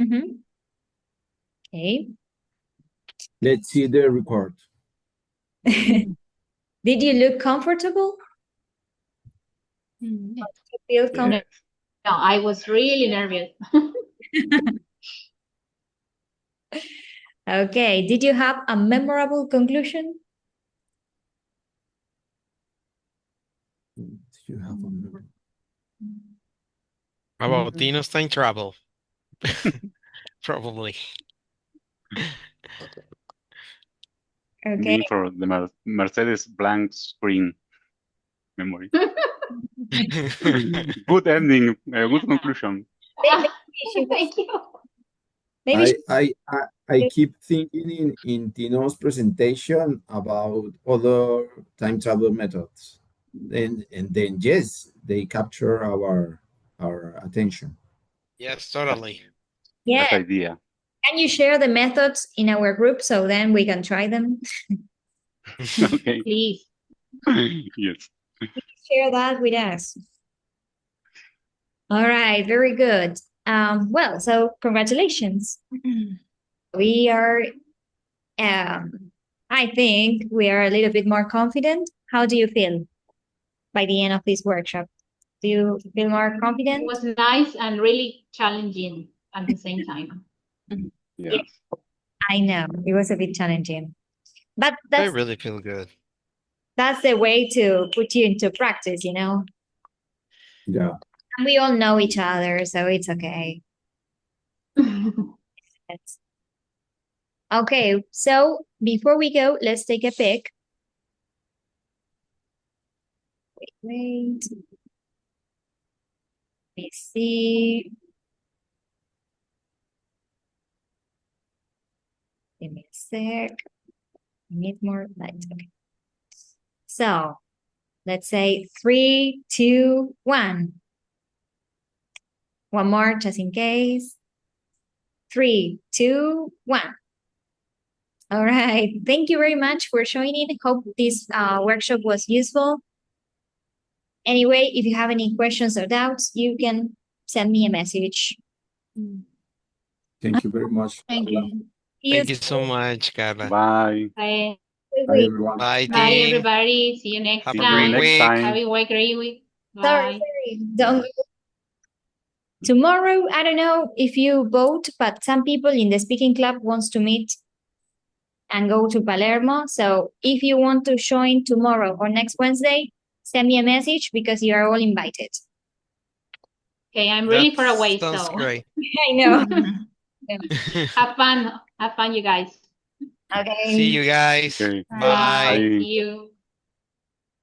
Speaker 1: Mm-hmm. Okay.
Speaker 4: Let's see the record.
Speaker 1: Did you look comfortable?
Speaker 6: Yeah.
Speaker 1: You feel comfortable?
Speaker 3: Yes.
Speaker 2: No, I was really nervous.
Speaker 1: Okay. Did you have a memorable conclusion?
Speaker 4: Do you have a memory?
Speaker 5: About Tino's time travel. Probably.
Speaker 1: Okay.
Speaker 3: Me for the Mercedes blank screen memory. Good ending, good conclusion.
Speaker 2: Thank you.
Speaker 1: Maybe
Speaker 4: I keep thinking in Tino's presentation about other time travel methods. And then yes, they capture our attention.
Speaker 5: Yes, totally.
Speaker 1: yeah.
Speaker 3: That idea.
Speaker 1: Can you share the methods in our group so then we can try them?
Speaker 3: Okay.
Speaker 2: Please.
Speaker 3: Yes.
Speaker 1: Share that with us. All right, very good. Well, so congratulations. We are, I think we are a little bit more confident. How do you feel by the end of this workshop? Do you feel more
Speaker 2: It
Speaker 1: confident?
Speaker 2: was nice and really challenging at the same time.
Speaker 3: Yes.
Speaker 1: I know it was a bit challenging, but
Speaker 5: I really feel good.
Speaker 1: that's the way to put you into practice, you know.
Speaker 4: Yeah.
Speaker 1: And we all know each other, so it's okay. It's- Okay, so before we go, let's take a pic. Wait. Let me see. Give me a sec. I need more light. Okay. So let's say 3, 2, 1. One more just in case. 3, 2, 1. All right. Thank you very much for joining. Hope this workshop was useful. Anyway, if you have any questions or doubts, you can send me a message.
Speaker 4: Thank you very much.
Speaker 6: Thank
Speaker 4: Carla.
Speaker 6: you.
Speaker 5: Thank you so much, Carla.
Speaker 3: Bye.
Speaker 2: Bye.
Speaker 4: Bye, everyone.
Speaker 5: Bye,
Speaker 2: Bye,
Speaker 5: team.
Speaker 2: everybody. See you next
Speaker 5: Have
Speaker 3: See
Speaker 5: a
Speaker 3: you
Speaker 5: great
Speaker 2: time.
Speaker 3: next
Speaker 5: week.
Speaker 3: time.
Speaker 2: Have a great week.
Speaker 1: Sorry,
Speaker 2: Bye.
Speaker 1: don't. Tomorrow, I don't know if you vote, but some people in the speaking club wants to meet and go to Palermo. So if you want to join tomorrow or next Wednesday, send me a message because you are all invited.
Speaker 2: Okay, I'm really far away,
Speaker 5: Sounds
Speaker 2: so
Speaker 5: great.
Speaker 1: I know.
Speaker 2: have fun. Have fun, you guys.
Speaker 1: Okay.
Speaker 5: See you guys.
Speaker 3: Okay.
Speaker 5: Bye.
Speaker 2: See you.